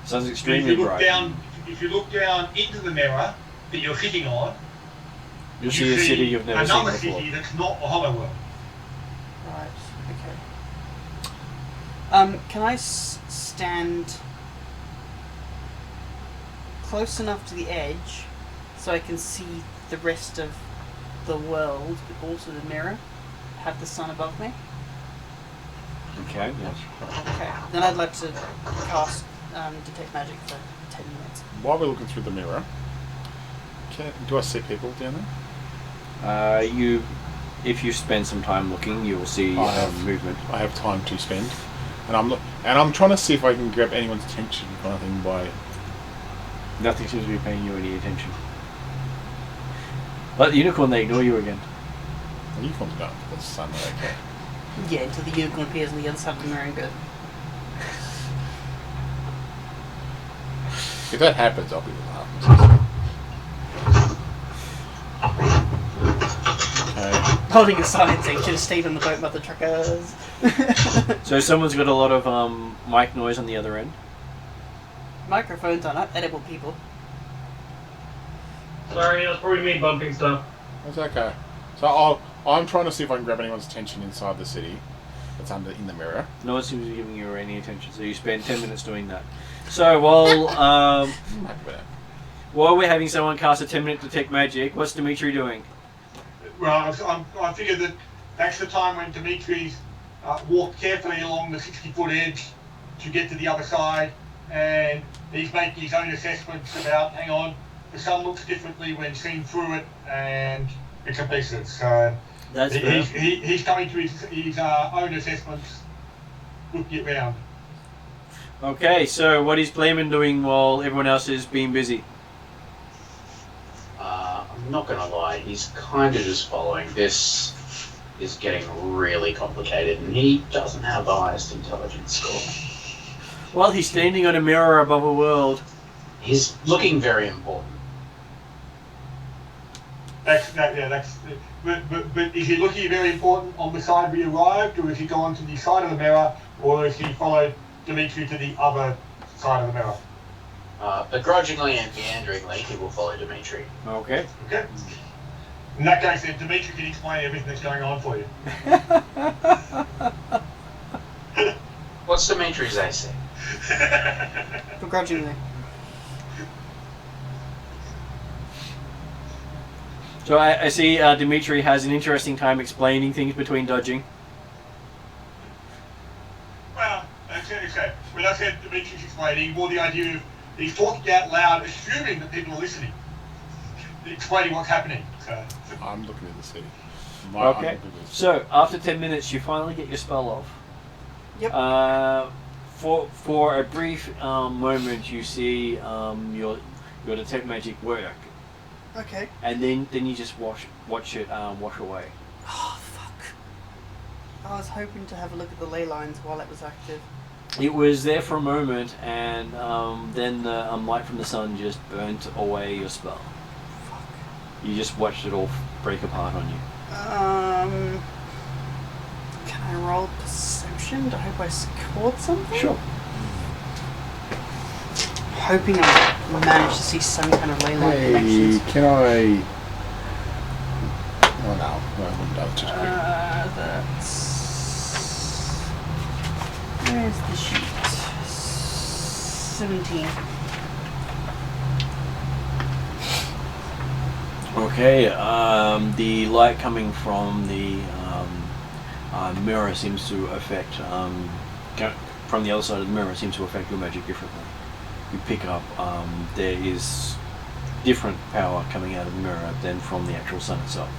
Sun's If extremely you look bright. down, if you look down into the mirror that you're sitting on, You'll you see a city you've never seen another before. city that's not a hollow world. Right. Okay. Can I stand close enough to the edge so I can see the rest of the world, but also the mirror? Have the sun above me? Okay, yes. Okay. Then I'd like to cast detect magic for 10 minutes. While we're looking through the mirror, do I see people down there? If you spend some time looking, you will see I have. movement. I have time to spend, and I'm trying to see if I can grab anyone's attention, kind of thing. By Nothing seems to be paying you any attention. But the unicorn, they ignore you again. the unicorn's going for the sun. Okay. Yeah, until the unicorn appears on the other side of the mirror and go. If that happens, I'll be laughing. Okay. Holding a sign saying, should have stayed on the boat, mother truckers. So someone's got a lot of mic noise on the other end. Microphones are not edible, people. Sorry, that's probably me bumping stuff. That's okay. So I'm trying to see if I can grab anyone's attention inside the city that's in the mirror. No one seems to be giving you any attention, so you spend 10 minutes doing that. So while I'm happy with that. while we're having someone cast a 10-minute detect magic, what's Dimitri doing? Well, I figured that that's the time when Dimitri's walked carefully along the 60-foot edge to get to the other side, and he's making his own assessments about, hang on, the sun looks differently when seen through it, and bits and pieces. So That's fair. he's coming to his own assessments, looking around. Okay, so what is Playman doing while everyone else is being busy? I'm not gonna lie, he's kind of just following. This is getting really complicated, and he doesn't have the highest intelligence score. Well, he's standing on a mirror above a world. He's looking very important. But is he looking very important on the side we arrived, or has he gone to the side of the mirror, or has he followed Dimitri to the other side of the mirror? Begrudgingly and meanderingly, he will follow Dimitri. Okay. Okay. In that case, then Dimitri can explain everything that's going on for you. What's Dimitri's AC? Begrudgingly. So I see Dimitri has an interesting time explaining things between dodging. Well, okay. When I said Dimitri's explaining, more the idea of he's talking out loud, assuming that people are listening, explaining what's happening. So. I'm looking at the city. Okay. So after 10 minutes, you finally get your spell off. Yep. For a brief moment, you see your detect magic work, Okay. and then you just watch it wash away. Oh, fuck. I was hoping to have a look at the ley lines while it was active. It was there for a moment, and then the light from the sun just burnt away your spell. Fuck. You just watched it all break apart on you. Can I roll perception? I hope I scored something? Sure. Hoping I manage to see some kind of ley line Hey, connections. can I? Oh no, I wouldn't do it too quick. That's... Where's the sheet? 17. Okay. The light coming from the mirror seems to affect from the other side of the mirror seems to affect your magic differently. You pick up there is different power coming out of the mirror than from the actual sun itself.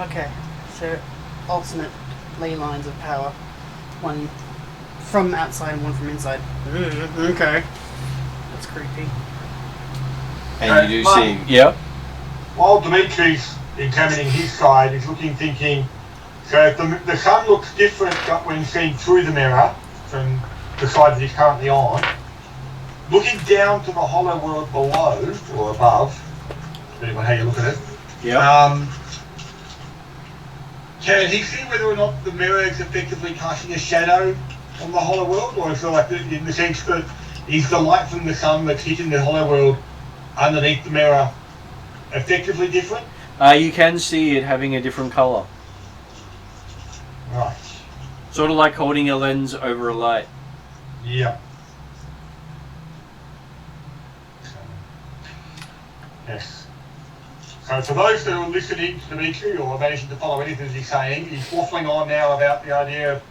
Okay, so alternate ley lines of power. One from outside and one from inside. Okay. That's creepy. And you do see, yeah. While Dimitri's examining his side, he's looking, thinking, so if the sun looks different when seen through the mirror from the side that he's currently on. Looking down to the hollow world below, or above, depending on how you look at it, Yeah. can he see whether or not the mirror is effectively casting a shadow on the hollow world, or is it like in the sense that is the light from the sun that's hitting the hollow world underneath the mirror effectively different? You can see it having a different color. Right. Sort of like holding a lens over a light. Yeah. Yes. So for those that are listening to Dimitri or managing to follow anything he's saying, he's waffling on now about the idea of,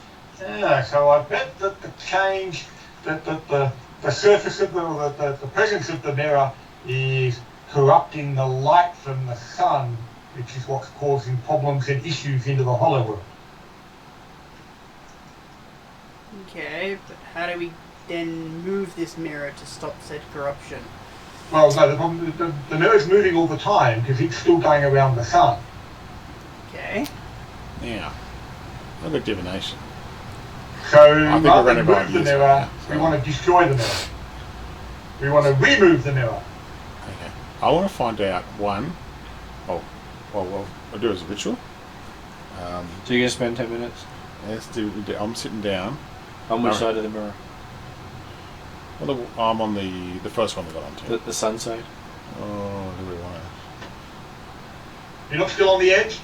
so I bet that the change, that the surface of the presence of the mirror is corrupting the light from the sun, which is what's causing problems and issues into the hollow world. Okay, but how do we then move this mirror to stop said corruption? Well, no, the mirror's moving all the time because it's still going around the sun. Okay. Now, I've got divination. So think we're rather than running move the ideas mirror, right now, we want to destroy the mirror. We want to remove the mirror. Okay. I want to find out one. Well, I'll do it as a ritual. So you're going to spend 10 minutes? Let's do. I'm sitting down. On which No. side of the mirror? Well, I'm on the first one we got onto. The sun side? Oh, do we want to? You're not still on the edge?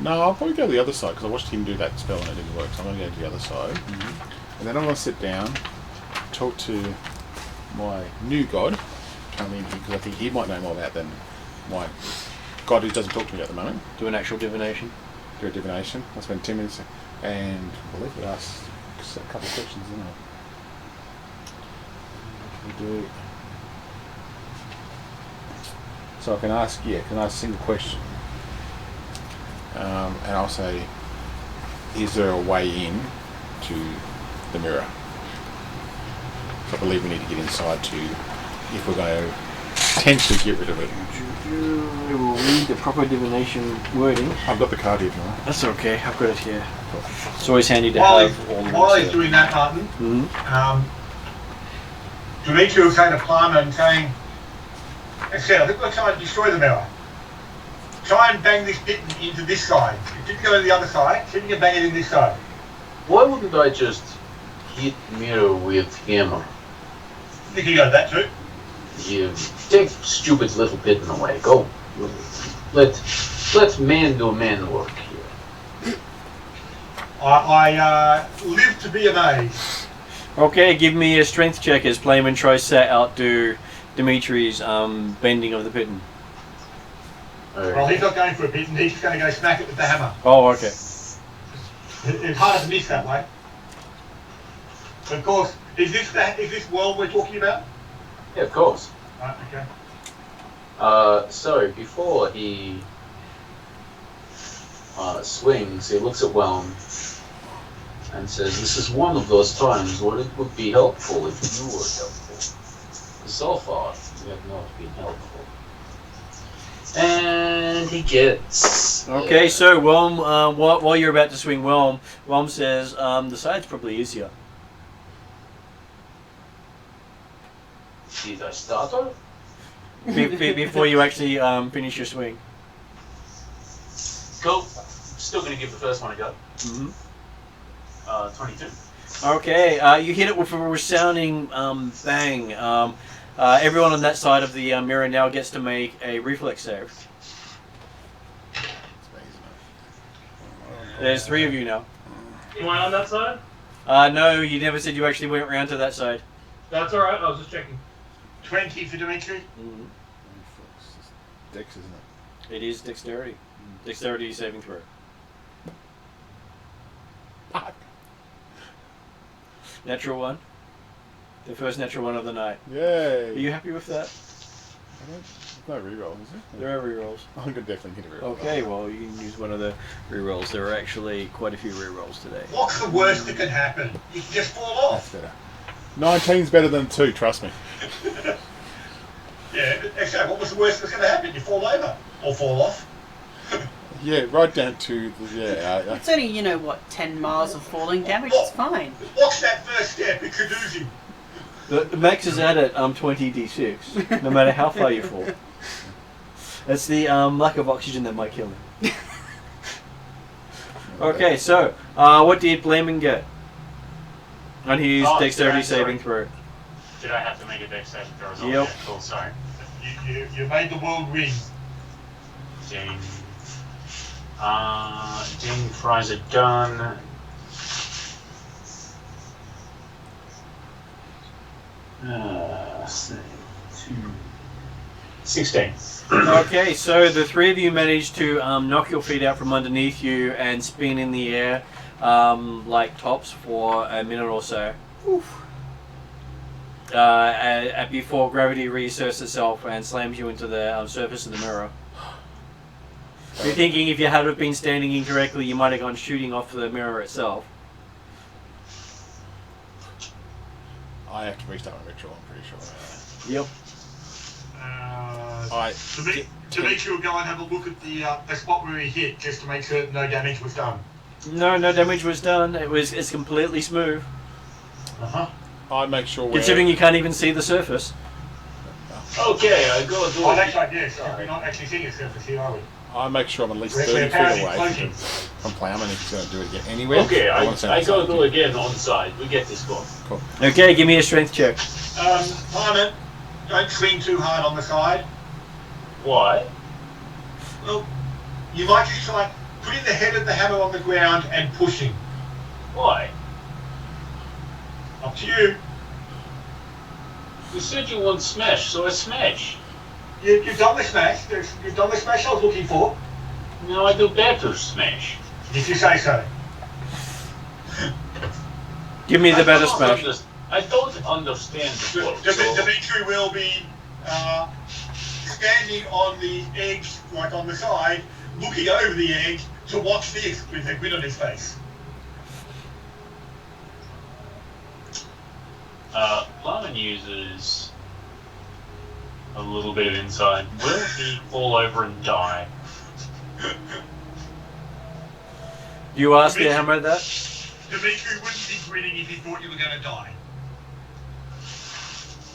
No, I'll probably go to the other side because I watched him do that spell and it didn't work. So I'm going to go to the other side, and then I'm going to sit down, talk to my new god, because I think he might know more about than my god who doesn't talk to me at the moment. Do an actual divination? Do a divination. I'll spend 10 minutes, and I believe it asks a couple of questions, isn't it? We do. So I can ask a single question. And I'll say, is there a way in to the mirror? So I believe we need to get inside to, if we're going to potentially get rid of it. We will read the proper divination wording. I've got the card here if you want. That's okay, I've got it here. It's always handy to While have all the while he's ones doing that, Martin, Dimitri was saying to Palmer and saying, I said, I think we're trying to destroy the mirror. Try and bang this bit into this side. It didn't go to the other side, so you can bang it in this side. Why wouldn't I just hit mirror with hammer? I think you got that too. You take stupid little bit away. Go. Let man do man work here. I live to be amazed. Okay, give me a strength check as Playman tries to outdo Dimitri's bending of the pitten. Well, he's not going for a bit, and he's just going to go smack it with the hammer. Oh, okay. It's harder to miss that way. But of course, is this world we're talking about? Yeah, of course. Right, okay. So before he swings, he looks at Whelm, and says, "This is one of those times when it would be helpful if you were helpful. So far, you have not been helpful." And he gets... Okay, so Whelm, while you're about to swing Whelm says, the side's probably easier. Did I stutter? Before you actually finish your swing. Cool. Still going to give the first one a go. Mm-hmm. 22. Okay, you hit it with a resounding bang. Everyone on that side of the mirror now gets to make a reflex save. There's 3 of you now. Am I on that side? No, you never said you actually went around to that side. That's alright, I was just checking. 20 for Dimitri. Mm-hmm. Dex, isn't it? It is dexterity. Dexterity saving throw. Natural 1. The first natural 1 of the night. Yay! Are you happy with that? There's no reroll, is there? There are rerolls. I'm gonna definitely hit a reroll. Okay, well you can use one of the rerolls. There are actually quite a few rerolls today. What's the worst that can happen? You can just fall That's off. better. 19's better than 2, trust me. Yeah, exactly. What was the worst that's going to happen? You fall over or fall off. Yeah, right down to the... Yeah, It's only, 10 miles of falling damage. It's fine. What's that first step? It could lose you. The max is at 20d6, no matter how far you fall. It's the lack of oxygen that might kill him. Okay, so what did Blaming get on his dexterity saving throw? Did I have to make a dex saving throw as well? Yep. Yeah, cool, sorry. You made the world ring. Ding. Ding fries are done. Let's see. 16. Okay, so the 3 of you managed to knock your feet out from underneath you and spin in the air like tops for a minute or so. Before gravity reasserts itself and slams you into the surface of the mirror. You're thinking if you had have been standing incorrectly, you might have gone shooting off the mirror itself. I have to restart my ritual, I'm pretty sure. Yep. Dimitri will go and have a look at the spot where he hit just to make certain no damage was done. No damage was done. It's completely smooth. I make sure Considering you can't even see the surface. Okay, I go do Oh, it. that's right, yes. We're not actually seeing a surface here, are we? I make sure I'm at least We're 30 feet apparently away floating. from Plowman if he's going to do it again anywhere. Okay, I want to go do it again on side. We get this one. Cool. Okay, give me a strength check. Climate, don't swing too hard on the side. Why? Well, you might just try putting the head of the hammer on the ground and pushing. Why? Up to you. You said you want smash, so I smash. You've done the smash. You've done the smash I was looking for. Now I do better smash. If you say so. Give me the better smash. I don't understand the flow. Dimitri will be standing on the edge, like on the side, looking over the edge to watch this with a grin on his face. Plowman uses a little bit of insight. Will he fall over and die? You ask the hammer that? Dimitri wouldn't be grinning if he thought you were going to die.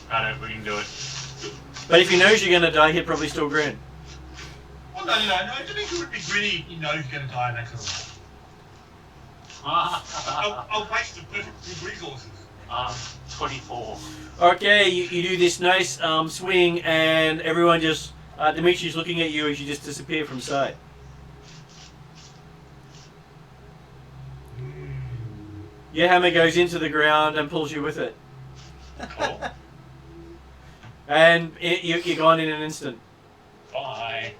I don't know if we can do it. But if he knows you're going to die, he'd probably still grin. Well, no. Dimitri would be grinning if he knows he's going to die and that sort of way. I'll waste the perfect resources. 24. Okay, you do this nice swing, and everyone just... Dimitri's looking at you as you just disappear from sight. Your hammer goes into the ground and pulls you with it. Cool. And you're gone in an instant. Bye.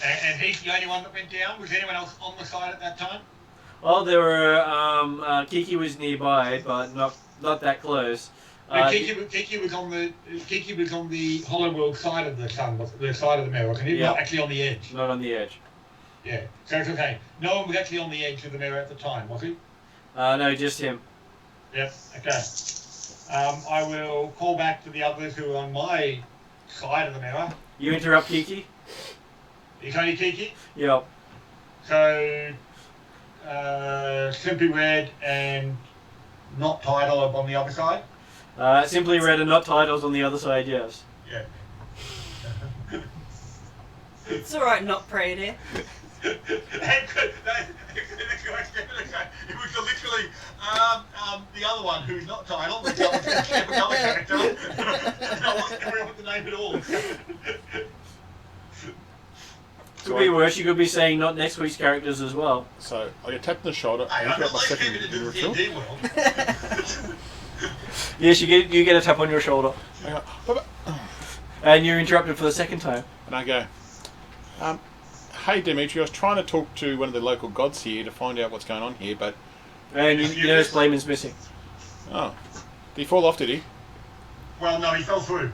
And he's the only one that went down? Was anyone else on the side at that time? Well, there were... Kiki was nearby, but not that close. Kiki was on the Hollow World side of the sun, the side of the mirror, and he was not actually on the edge. Not on the edge. Yeah, so it's okay. No one was actually on the edge of the mirror at the time, was he? No, just him. Yep. Okay. I will call back to the others who are on my side of the mirror. You interrupt Kiki? It's only Kiki. Yep. So, Simply Red and Not Tidal are on the other side. Simply Red and Not Titles on the other side, yes. Yeah. It's alright not praying here. It was literally the other one who's not Tidal, the other character. And I wasn't aware of the name at all. Could be worse, you could be saying not next week's characters as well. So I get tapped in the shoulder. Hey, I I'm got my not second keeping it in the refill. D&D world. Yes, you get a tap on your shoulder. I go, "Baba." And you're interrupted for the second time. And I go, hey Dimitri, I was trying to talk to one of the local gods here to find out what's going on here, but And you notice Blayman's missing. oh, did he fall off? Did he? Well, no, he fell through.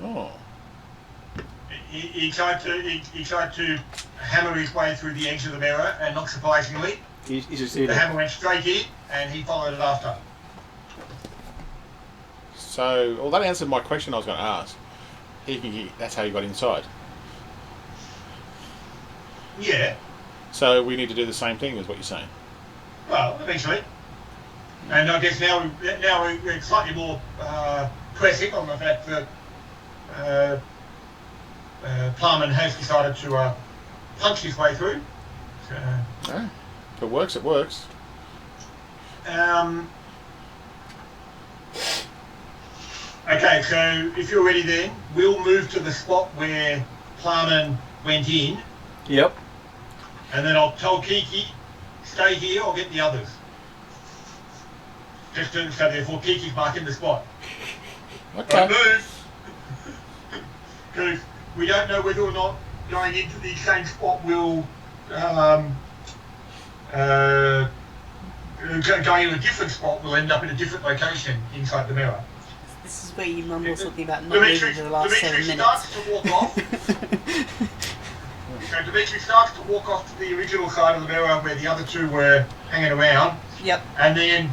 Oh, He tried to hammer his way through the edge of the mirror, and not surprisingly, He the succeeded. hammer went straight in, and he followed it after. so well that answered my question I was going to ask. That's how you got inside. Yeah. So we need to do the same thing, is what you're saying. Well, eventually. And I guess now we're slightly more pressing on the fact that Plumman has decided to punch his way through. So, Yeah. If it works, it works. Okay, so if you're ready then, we'll move to the spot where Plumman went in, Yep. and then I'll tell Kiki, stay here, I'll get the others. So therefore Kiki's marking the spot. Okay. Right, move! Because we don't know whether or not going into the same spot will going in a different spot will end up in a different location inside the mirror. This is where you mumble something about not moving Dimitri for the last 7 minutes. starts to walk off. So Dimitri starts to walk off to the original side of the mirror where the other two were hanging around, Yep. and then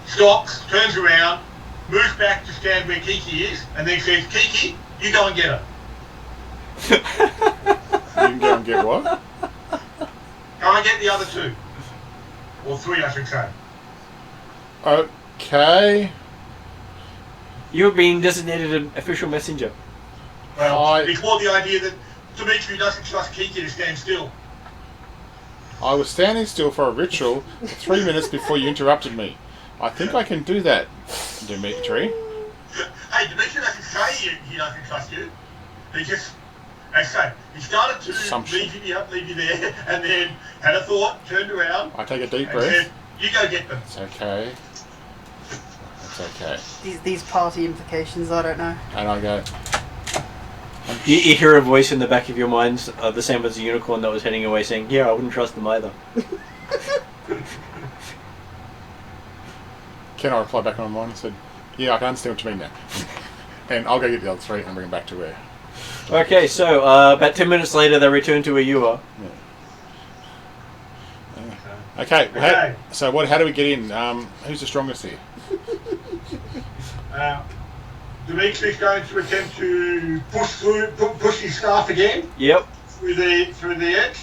stops, turns around, moves back to stand where Kiki is, and then says, Kiki, you go and get her. You can go and get what? Go and get the other two. Or three, I should say. Okay. You're being designated an official messenger. Well, it's more the idea that Dimitri doesn't trust Kiki to stand still. I was standing still for a ritual for 3 minutes before you interrupted me. I think I can do that, Dimitri. Hey, Dimitri doesn't say he doesn't trust you. He just, as I say, he started to Assumption. leave you there, and then had a thought, turned around, I take a deep and breath. said, you go get them. It's okay. It's okay. These party implications, I don't know. And I go, You hear a voice in the back of your mind, the same as the unicorn that was heading away, saying, "Yeah, I wouldn't trust them either." can I reply back on my mind? I said, yeah, I can understand what you mean now. And I'll go get the other three and bring them back to where. Okay, so about 10 minutes later, they return to where you are. Okay, well, Okay. how do we get in? Who's the strongest here? Dimitri's going to attempt to push his staff again Yep. through the edge,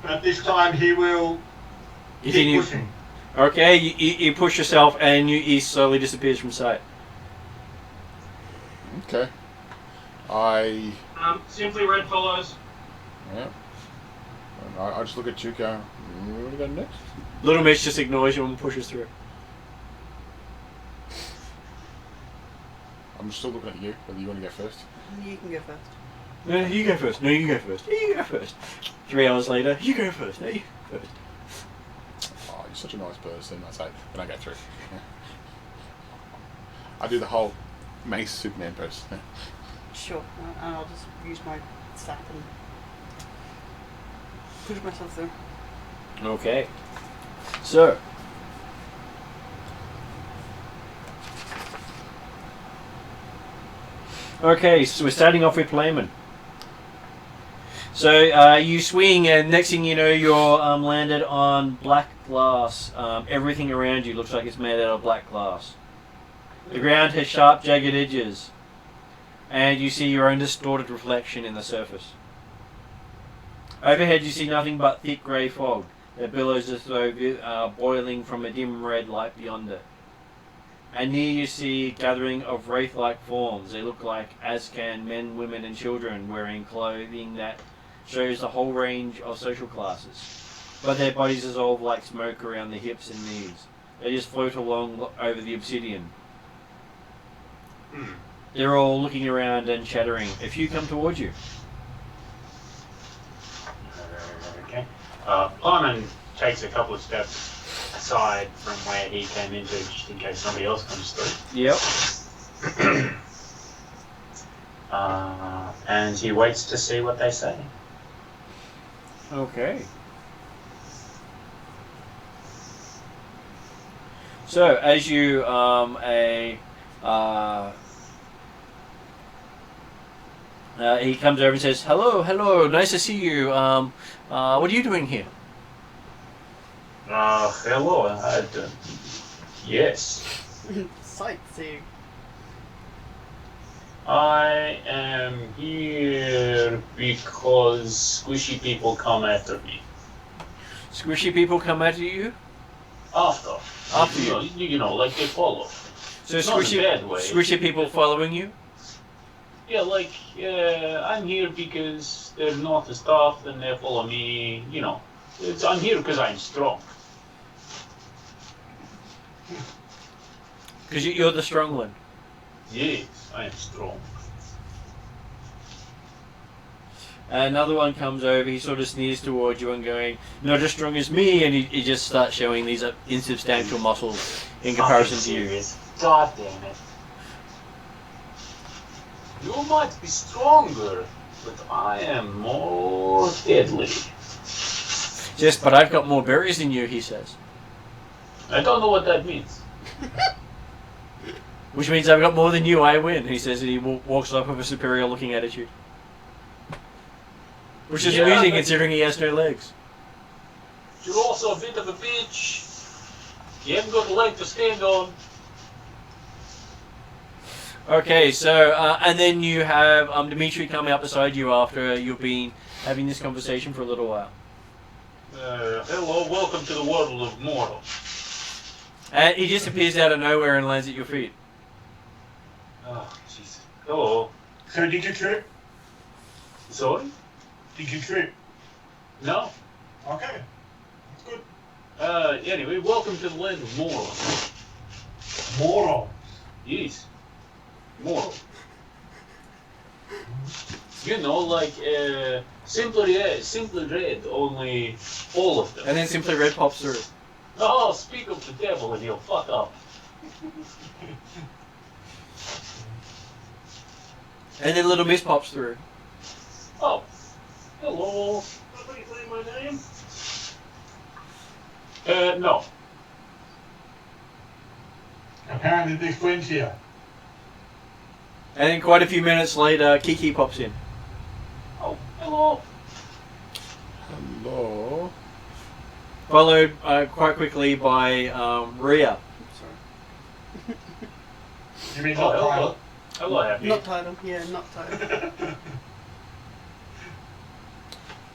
but this time he will keep Continue. pushing. Okay, you push yourself, and he slowly disappears from sight. Okay. Simply Red follows. Yeah. I just look at you, go, what do we got next? Little Mitch just ignores you and pushes through. I'm still looking at you, whether you want to go first. You can go first. No, you go first. No, you go first. You go first. 3 hours later, you go first. No, you go first. Oh, you're such a nice person, I say, when I go through. Yeah. I do the whole Mace Superman pose. Yeah. Sure. And I'll just use my staff and push myself through. Okay. So. Okay, so we're starting off with Playman. So you swing, and next thing you know, you're landed on black glass. Everything around you looks like it's made out of black glass. The ground has sharp, jagged edges, and you see your own distorted reflection in the surface. Overhead, you see nothing but thick grey fog that billows as though boiling from a dim red light beyond it. And near you see a gathering of wraith-like forms. They look like Azcan men, women, and children wearing clothing that shows the whole range of social classes. But their bodies dissolve like smoke around the hips and knees. They just float along over the obsidian. They're all looking around and chattering. A few come towards you. Okay. Lyman takes a couple of steps aside from where he came into, just in case somebody else comes through. Yep. And he waits to see what they say. Okay. So, as you, he comes over and says, hello, nice to see you. What are you doing here? Hello. Yes. Sightseeing. I am here because squishy people come after me. Squishy people come after you? After you? You know, like they follow. So Not in a bad way. squishy people following you? Yeah, like, I'm here because they're not the staff and they follow me, you know. I'm here because I'm strong. Because you're the strong one. Yes, I am strong. Another one comes over, he sort of sneers towards you and going, not as strong as me, and he just starts showing these insubstantial muscles in comparison to you. Serious. God damn it. You might be stronger, but I am more deadly. Yes, but I've got more berries than you, he says. I don't know what that means. Which means I've got more than you, I win, he says, and he walks off with a superior looking attitude. Which is amusing considering he has no legs. You're also a bit of a bitch. You haven't got a leg to stand on. Okay, so, and then you have Dimitri coming up beside you after you've been having this conversation for a little while. Hello, welcome to the world of mortal. And he just appears out of nowhere and lands at your feet. Oh, Jesus. Hello. So did you trip? Sorry? Did you trip? No. Okay. That's good. Anyway, welcome to the land of mortal. Moron. Yes. Mortal. You know, like, Simply Red, only all of them. And then Simply Red pops through. Oh, speak of the devil and he'll fuck up. And then Little Miss pops through. Oh. Hello. Somebody say my name? No. Apparently there's friends here. And then quite a few minutes later, Kiki pops in. Oh, hello. Hello. Followed quite quickly by Rhea. Sorry. You mean Oh, not hello. Tyler? Hello, Happy. Not title. Yeah, not title.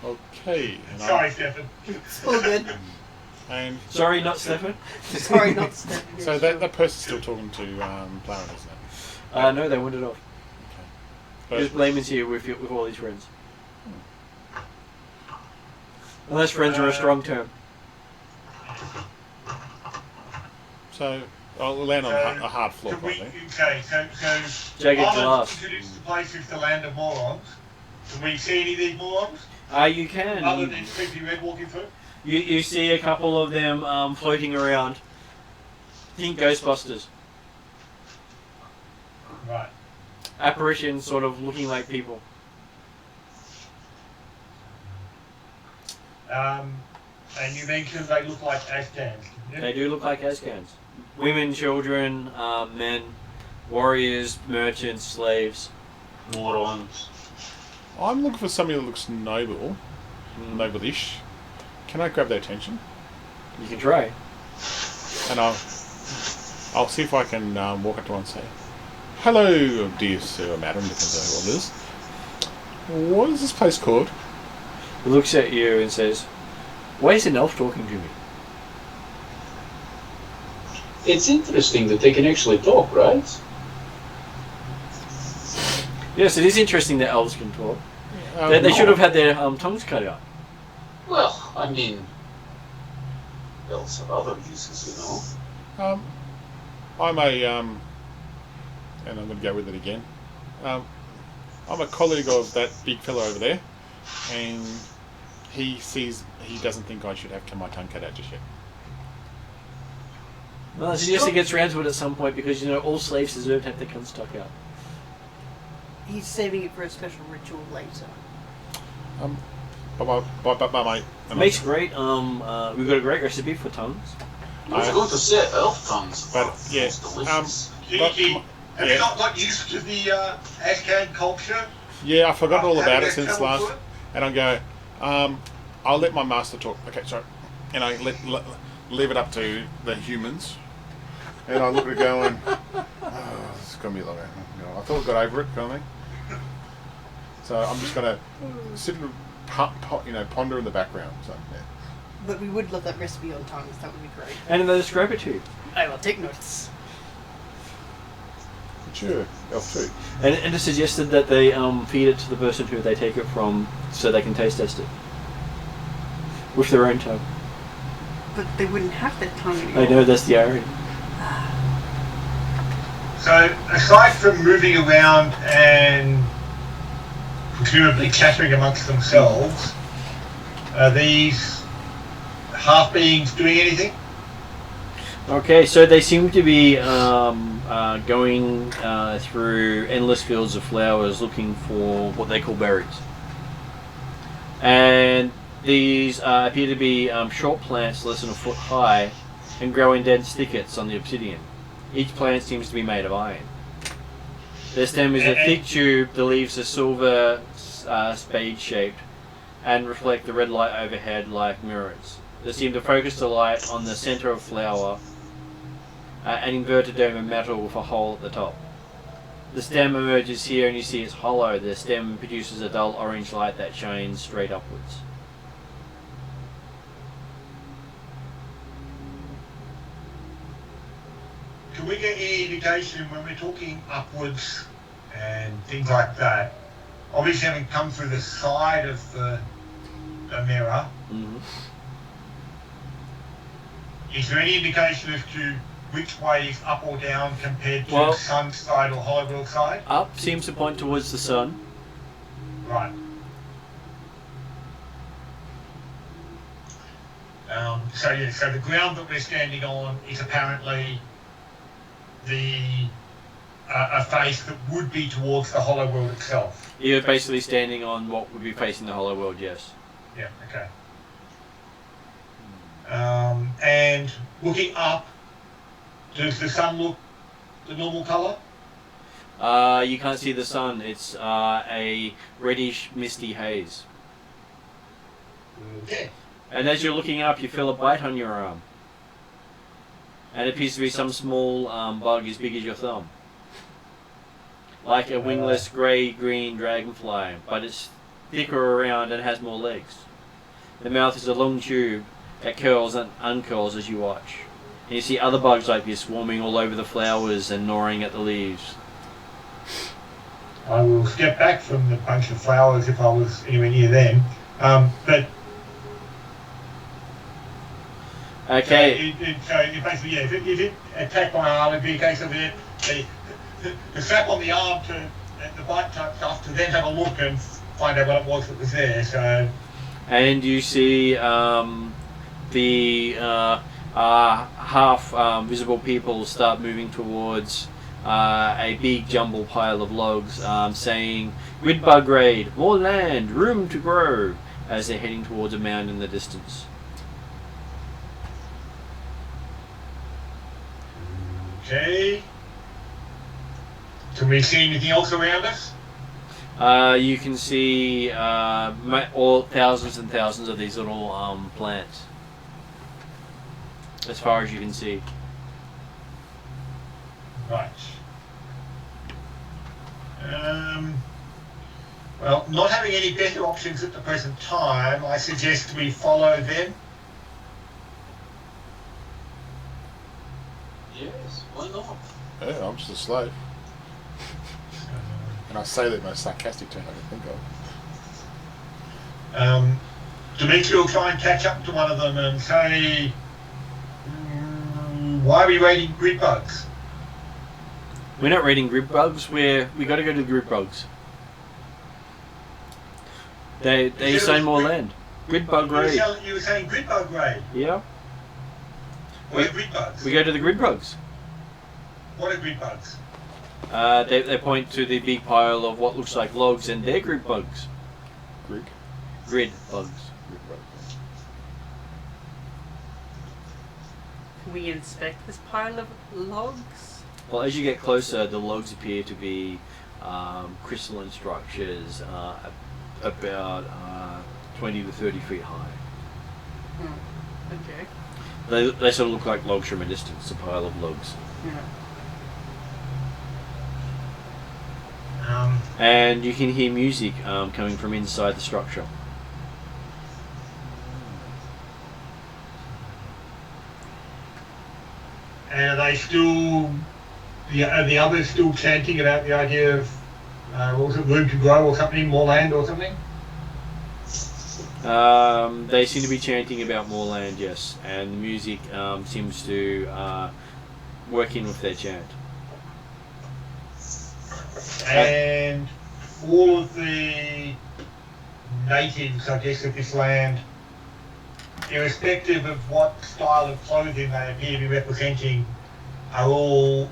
Okay. And Sorry, Stefan. It's all good. And Sorry, not Stefan. Sorry, not stepping. so that person's still talking to Plowman, isn't it? No, they wandered off. But Just Blayman's here with all his friends. Unless friends are a strong term. so I'll land on a hard floor, Could we, probably. okay, so Jagged Arnold glass. introduced the place as the land of morons. Can we see any of these morons? You can. Other than Creepy Red walking through? You see a couple of them floating around. Think Ghostbusters. Right. Apparitions sort of looking like people. And you mentioned they look like Aztans. They do look like Azcans. Women, children, men, warriors, merchants, slaves. Morons. I'm looking for somebody that looks noble, noble-ish. Can I grab their attention? You can try. And I'll see if I can walk up to one and say, "Hello, dear sir or madam," depends on who it is. What is this place called? He looks at you and says, "Why is an elf talking to me?" It's interesting that they can actually talk, right? Yes, it is interesting that elves can talk. They should have had their tongues cut out. Well, I mean, elves have other uses, you know. I'm a and I'm going to go with it again. I'm a colleague of that big fellow over there, and he doesn't think I should have my tongue cut out just yet. Well, I suggest he gets around to it at some point because, all slaves deserve to have their tongues stuck out. He's saving it for a special ritual later. Makes great. We've got a great recipe for tongues. I was going to say elf tongues. But yeah, It's delicious. Have you not got used to the Azcan culture? Yeah, I forgot all about it Have you since traveled last. to it? And I go, I'll let my master talk. Okay, sorry. And I leave it up to the humans. And I look at it going, oh, this is going to be long. I thought I got over it, kind of thing. So I'm just going to sit and ponder in the background. So yeah. But we would love that recipe on tongues. That would be great. And another describe it to you. I will take notes. Sure, elf too. And it suggested that they feed it to the person who they take it from so they can taste test it. With their own tongue. But they wouldn't have that tongue anymore. I know, that's the irony. So, aside from moving around and presumably chattering amongst themselves, are these half-beings doing anything? Okay, so they seem to be going through endless fields of flowers looking for what they call berries. And these appear to be short plants less than a foot high and grow in dense thickets on the obsidian. Each plant seems to be made of iron. Their stem is a thick tube, the leaves are silver spade-shaped and reflect the red light overhead like mirrors. They seem to focus the light on the center of flower, an inverted dome of metal with a hole at the top. The stem emerges here and you see it's hollow. The stem produces a dull orange light that shines straight upwards. Can we get any indication when we're talking upwards and things like that? Obviously, having come through the side of the mirror, is there any indication as to which way is up or down compared to the sun side or hollow world side? Up seems to point towards the sun. Right. So the ground that we're standing on is apparently a face that would be towards the hollow world itself. You're basically standing on what would be facing the hollow world, yes. Yeah, okay. And looking up, does the sun look the normal colour? You can't see the sun. It's a reddish, misty haze. Okay. And as you're looking up, you feel a bite on your arm. And it appears to be some small bug as big as your thumb. Like a wingless grey-green dragonfly, but it's thicker around and has more legs. The mouth is a long tube that curls and uncurls as you watch. And you see other bugs like this swarming all over the flowers and gnawing at the leaves. I will step back from the bunch of flowers if I was anywhere near them. But okay. So basically, yeah, if it attacked my arm, it'd be a case of the strap on the arm to the bite type stuff to then have a look and find out what it was that was there. So. And you see the half visible people start moving towards a big jumble pile of logs, saying, "Grid bug raid, more land, room to grow," as they're heading towards a mound in the distance. Okay. Can we see anything else around us? You can see all thousands and thousands of these little plants, as far as you can see. Right. Well, not having any better options at the present time, I suggest we follow them. Yes, why not? Yeah, I'm just a slave. And I say that in the most sarcastic tone I can think of. Dimitri will try and catch up to one of them and say, why are we raiding grid bugs? We're not raiding grid bugs. We got to go to the grid bugs. They assign more land. Grid bug raid. You were saying grid bug raid? Yeah. Where are grid bugs? We go to the grid bugs. What are grid bugs? They point to the big pile of what looks like logs, and they're grid bugs. Grig? Grid bugs. Grid bugs. Can we inspect this pile of logs? Well, as you get closer, the logs appear to be crystalline structures about 20 to 30 feet high. Okay. They sort of look like logs from a distance, a pile of logs. Yeah. And you can hear music coming from inside the structure. And are they still, are the others still chanting about the idea of, what was it, room to grow or something, more land or something? They seem to be chanting about more land, yes, and the music seems to work in with their chant. And all of the natives, I guess, of this land, irrespective of what style of clothing they appear to be representing, are all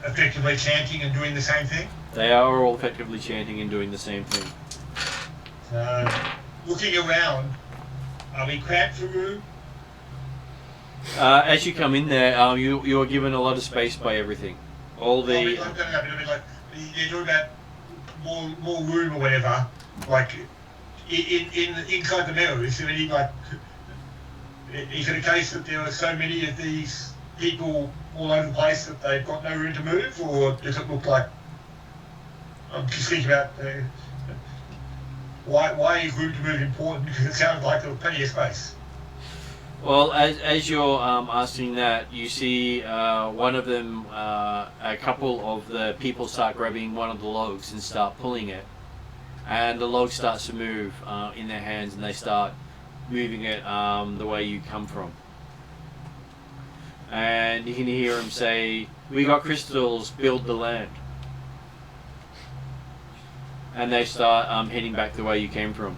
effectively chanting and doing the same thing? They are all effectively chanting and doing the same thing. Looking around, are we cramped for room? As you come in there, you are given a lot of space by everything. All the You're talking about more room or whatever. Like inside the mirror, is there any is it a case that there are so many of these people all over the place that they've got no room to move, or does it look like? I'm just thinking about why is room to move important? Because it sounds like there was plenty of space. Well, as you're asking that, you see one of them, a couple of the people start grabbing one of the logs and start pulling it, and the log starts to move in their hands, and they start moving it the way you come from. And you can hear them say, "We got crystals, build the land." And they start heading back the way you came from.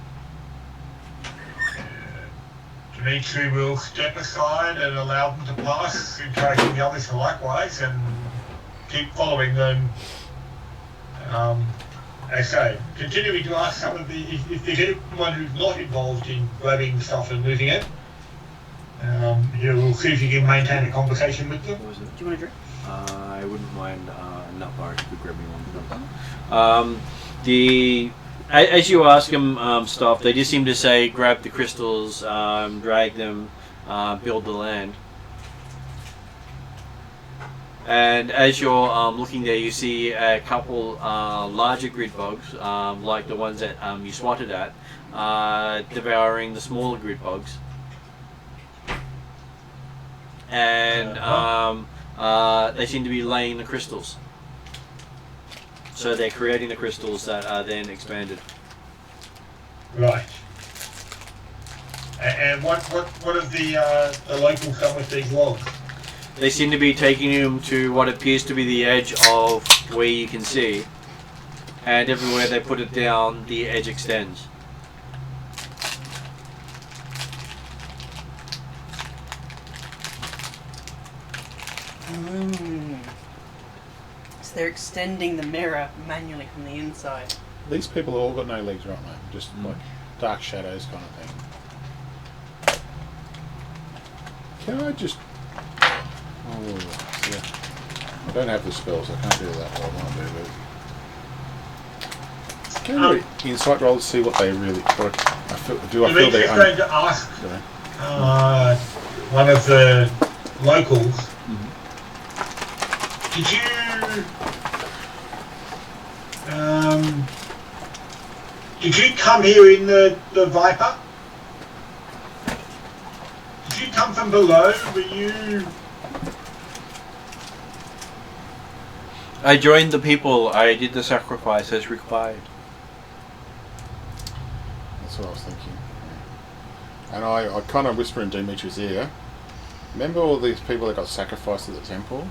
Dimitri will step aside and allow them to pass, encouraging the others to likewise, and keep following them. I say, continuing to ask some of the, if there's anyone who's not involved in grabbing stuff and moving it, you'll see if you can maintain a conversation with them. What was it? Do you want a drink? I wouldn't mind nut bar if you could grab me one. As you ask them stuff, they just seem to say, grab the crystals, drag them, build the land. And as you're looking there, you see a couple larger grid bugs, like the ones that you swatted at, devouring the smaller grid bugs. And they seem to be laying the crystals. So they're creating the crystals that are then expanded. Right. And what have the locals done with these logs? They seem to be taking them to what appears to be the edge of where you can see, and everywhere they put it down, the edge extends. So they're extending the mirror manually from the inside. These people have all got no legs, right, mate? Just like dark shadows kind of thing. Can I just... Oh, yeah. I don't have the spells, I can't do that, but I want to do it. Can I do an insight roll to see what they really... Do I feel Dimitri's they're... going to ask one of the locals, did you come here in the Viper? Did you come from below? Were you... I joined the people. I did the sacrifice as required. That's what I was thinking. And I kind of whisper in Dimitri's ear, remember all these people that got sacrificed at the temple?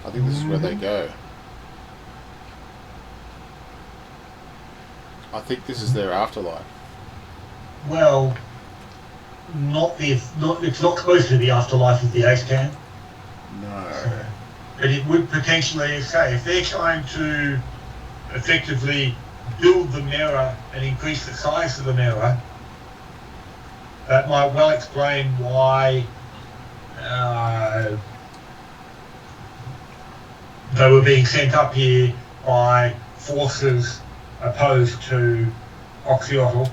I think this is where they go. I think this is their afterlife. Well, it's not close to the afterlife of the Ace Can. No. But it would potentially say, if they're trying to effectively build the mirror and increase the size of the mirror, that might well explain why they were being sent up here by forces opposed to Oxyotl.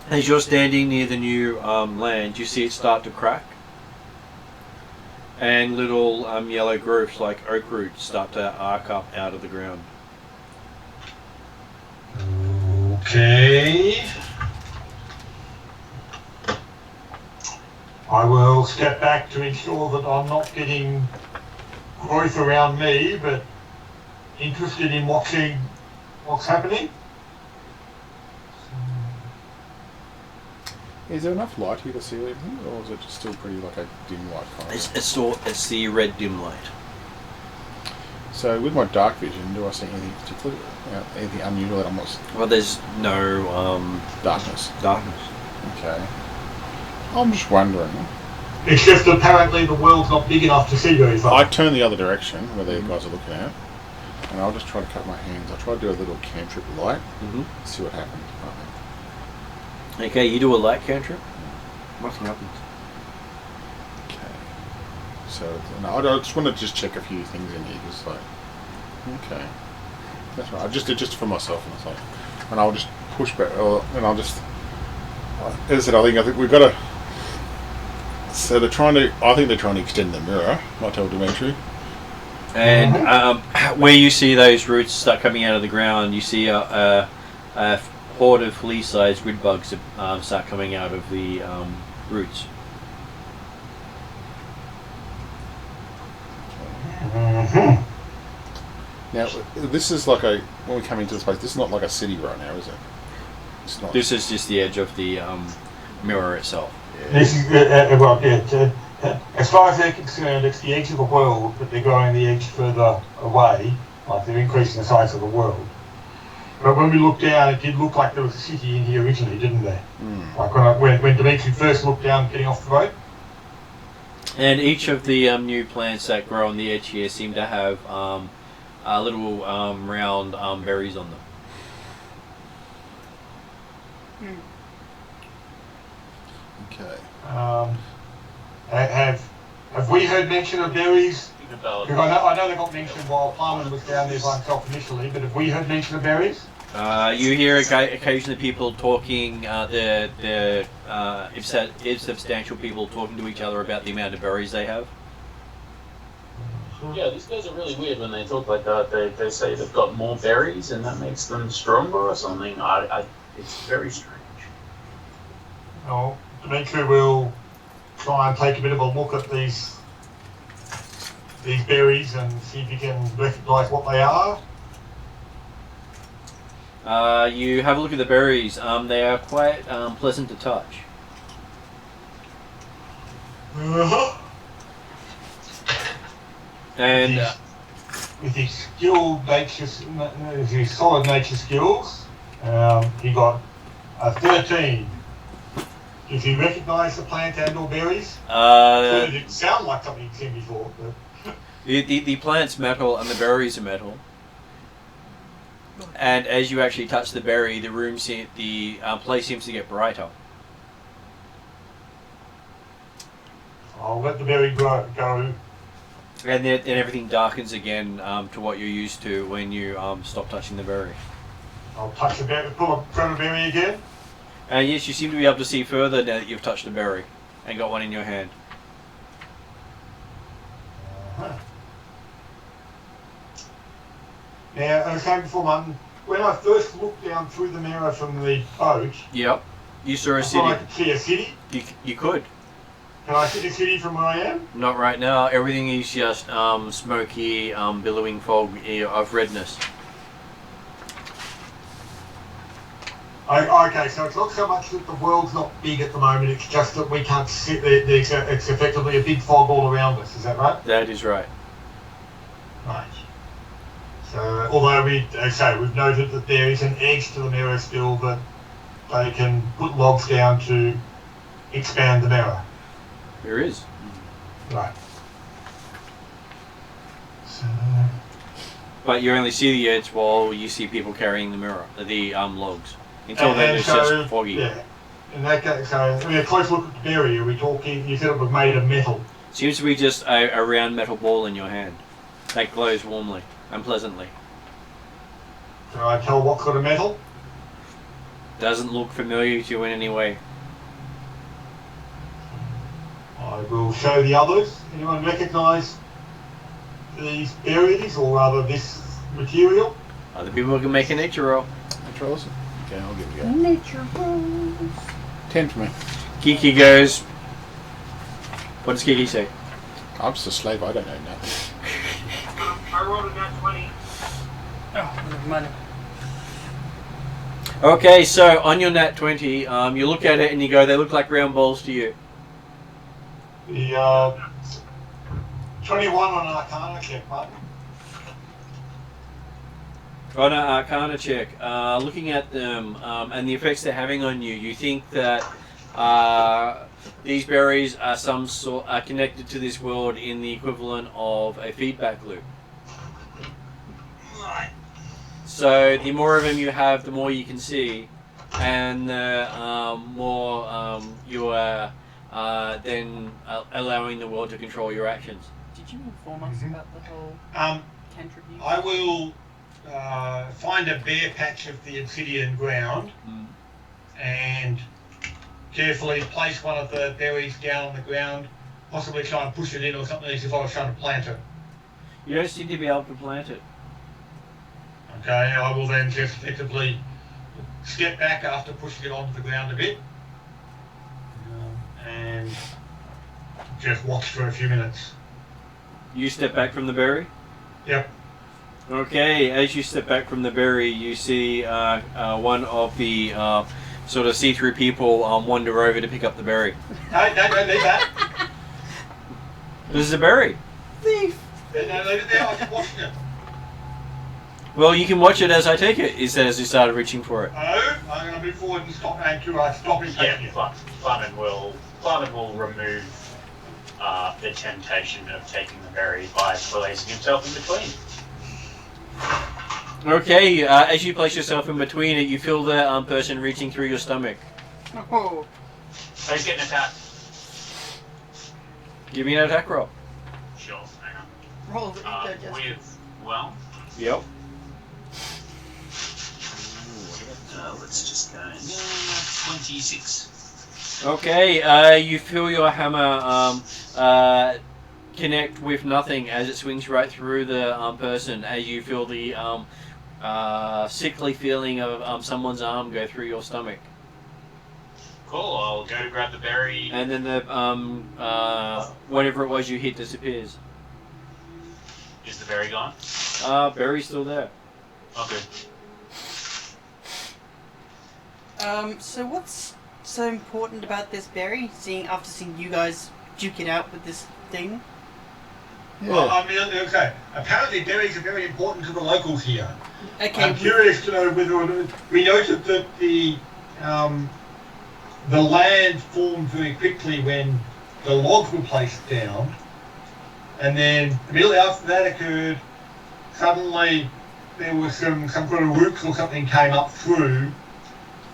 As you're standing near the new land, you see it start to crack. And little yellow growths like oak roots start to arc up out of the ground. Okay. I will step back to ensure that I'm not getting growth around me, but interested in watching what's happening. Is there enough light here to see anything, or is it just still pretty like a dim light kind of? It's the red dim light. So with my dark vision, do I see anything particular, anything unusual that I'm not? Well, there's no Darkness. darkness. Okay. I'm just wondering. It's just apparently the world's not big enough to see very far. I turn the other direction where the guys are looking at, and I'll just try to cut my hands. I'll try to do a little cantrip light, see what happens. Okay, you do a light cantrip. Nothing happens. Okay. So no, I just want to check a few things in here, just like, okay, that's right. I just did just for myself, and it's like, and I'll just push back, and I'll just. As I said, I think we've got to. So they're trying to. I think they're trying to extend the mirror. I tell Dimitri. And where you see those roots start coming out of the ground, you see a horde of flea-sized grid bugs start coming out of the roots. Now, this is like when we come into this place, this is not like a city right now, is it? It's not. This is just the edge of the mirror itself. This is, as far as they're concerned, it's the edge of the world, but they're going the edge further away, like they're increasing the size of the world. But when we looked down, it did look like there was a city in here originally, didn't there? Like when Dimitri first looked down getting off the boat. And each of the new plants that grow on the edge here seem to have little round berries on them. Okay. Have we heard mention of berries? About Because I know they got mentioned while Plumman was down there by himself initially, but have we heard mention of berries? You hear occasionally people talking, the insubstantial people talking to each other about the amount of berries they have. yeah, these guys are really weird when they talk like that. They say they've got more berries and that makes them stronger or something. It's very strange. No, Dimitri will try and take a bit of a look at these berries and see if you can recognise what they are. You have a look at the berries. They are quite pleasant to touch. And with his skilled nature, his solid nature skills, he got a 13. If you recognise the plant and or berries, it didn't sound like something you'd seen before. But the plant's metal and the berries are metal. And as you actually touch the berry, the place seems to get brighter. I'll let the berry go. And then everything darkens again to what you're used to when you stop touching the berry. I'll touch the berry, pull up from the berry again. And yes, you seem to be able to see further now that you've touched the berry and got one in your hand. Uh-huh. Now, as I was saying before, Martin, when I first looked down through the mirror from the boat, Yep. You saw a I city. thought I could see a city. You could. Can I see the city from where I am? Not right now. Everything is just smoky, billowing fog of redness. Okay, so it's not so much that the world's not big at the moment, it's just that we can't see, it's effectively a big fog all around us, is that right? That is right. Right. So, although we've noted that there is an edge to the mirror still that they can put logs down to expand the mirror. There is. Right. So, But you only see the edge while you see people carrying the mirror, the logs. Until then, it's just foggy. Yeah. In that case, so a close look at the berry. Are we talking? You said it was made of metal. Seems to be just a round metal ball in your hand that glows warmly and pleasantly. Can I tell what sort of metal? Doesn't look familiar to you in any way. I will show the others. Anyone recognise these berries, or rather this material? Other people can make a nature roll. Controls? Okay, I'll give it a go. Nature rolls. 10 for me. Kiki goes. What does Kiki say? I'm just a slave, I don't know nothing. I rolled a nat 20. Oh, never mind. Okay, so on your nat 20, you look at it and you go, they look like round balls to you. The 21 on an Arcana check, Martin. On an Arcana check, looking at them and the effects they're having on you, you think that these berries are connected to this world in the equivalent of a feedback loop. Right. So the more of them you have, the more you can see, and the more you are then allowing the world to control your actions. Did you inform us about the whole cantrip use? I will find a bare patch of the obsidian ground and carefully place one of the berries down on the ground, possibly try and push it in or something as if I was trying to plant it. You don't seem to be able to plant it. Okay, I will then just effectively step back after pushing it onto the ground a bit and just watch for a few minutes. You step back from the berry? Yep. Okay, as you step back from the berry, you see one of the sort of see-through people wander over to pick up the berry. No, don't leave that. This is a berry. Thief! No, leave it there, I was just watching it. Well, you can watch it as I take it, he said as he started reaching for it. No, I'm going to move forward and stop him taking it. Flamen will remove the temptation of taking the berry by placing himself in between. Okay, as you place yourself in between it, you feel the person reaching through your stomach. Oh. So he's getting attacked. Give me an attack roll. Sure, hang on. Roll the digest. Yep. Let's just go in. 26. Okay, you feel your hammer connect with nothing as it swings right through the person, as you feel the sickly feeling of someone's arm go through your stomach. Cool, I'll go to grab the berry. And then the whatever it was you hit disappears. Is the berry gone? Berry's still there. Okay. So what's so important about this berry? After seeing you guys duke it out with this thing? Well, I mean, okay. Apparently, berries are very important to the locals here. Okay. I'm curious to know whether we noted that the land formed very quickly when the logs were placed down, and then immediately after that occurred, suddenly there was some kind of roots or something came up through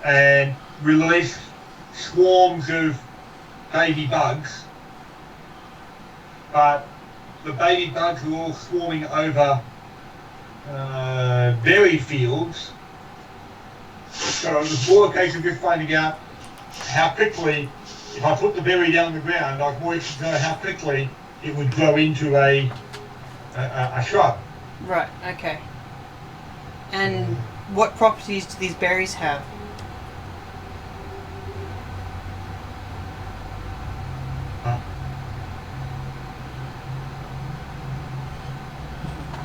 and released swarms of baby bugs, but the baby bugs are all swarming over berry fields. So it's more a case of just finding out how quickly, if I put the berry down on the ground, I was more interested to know how quickly it would grow into a shrub. Right, okay. And what properties do these berries have?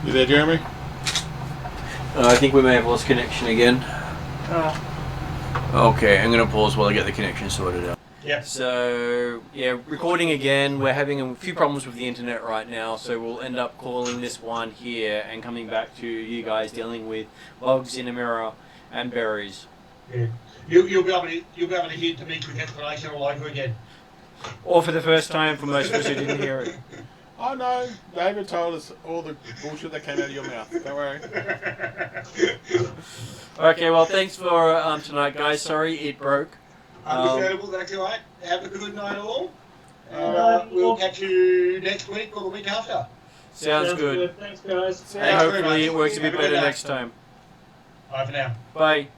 You there, Jeremy? I think we may have lost connection again. Oh. Okay, I'm going to pause while I get the connection sorted out. Yep. So, yeah, recording again. We're having a few problems with the internet right now, so we'll end up calling this one here and coming back to you guys dealing with bugs in a mirror and berries. Yeah. You'll be able to hear Dimitri's explanation all over again. Or for the first time for most of us who didn't hear it. Oh no, David told us all the bullshit that came out of your mouth. Don't worry. Okay, well, thanks for tonight, guys. Sorry it broke. Understandable, that's alright. Have a good night all. And we'll catch you next week or the week after. Sounds good. Thanks, guys. And hopefully it works a bit better next time. Bye for now. Bye.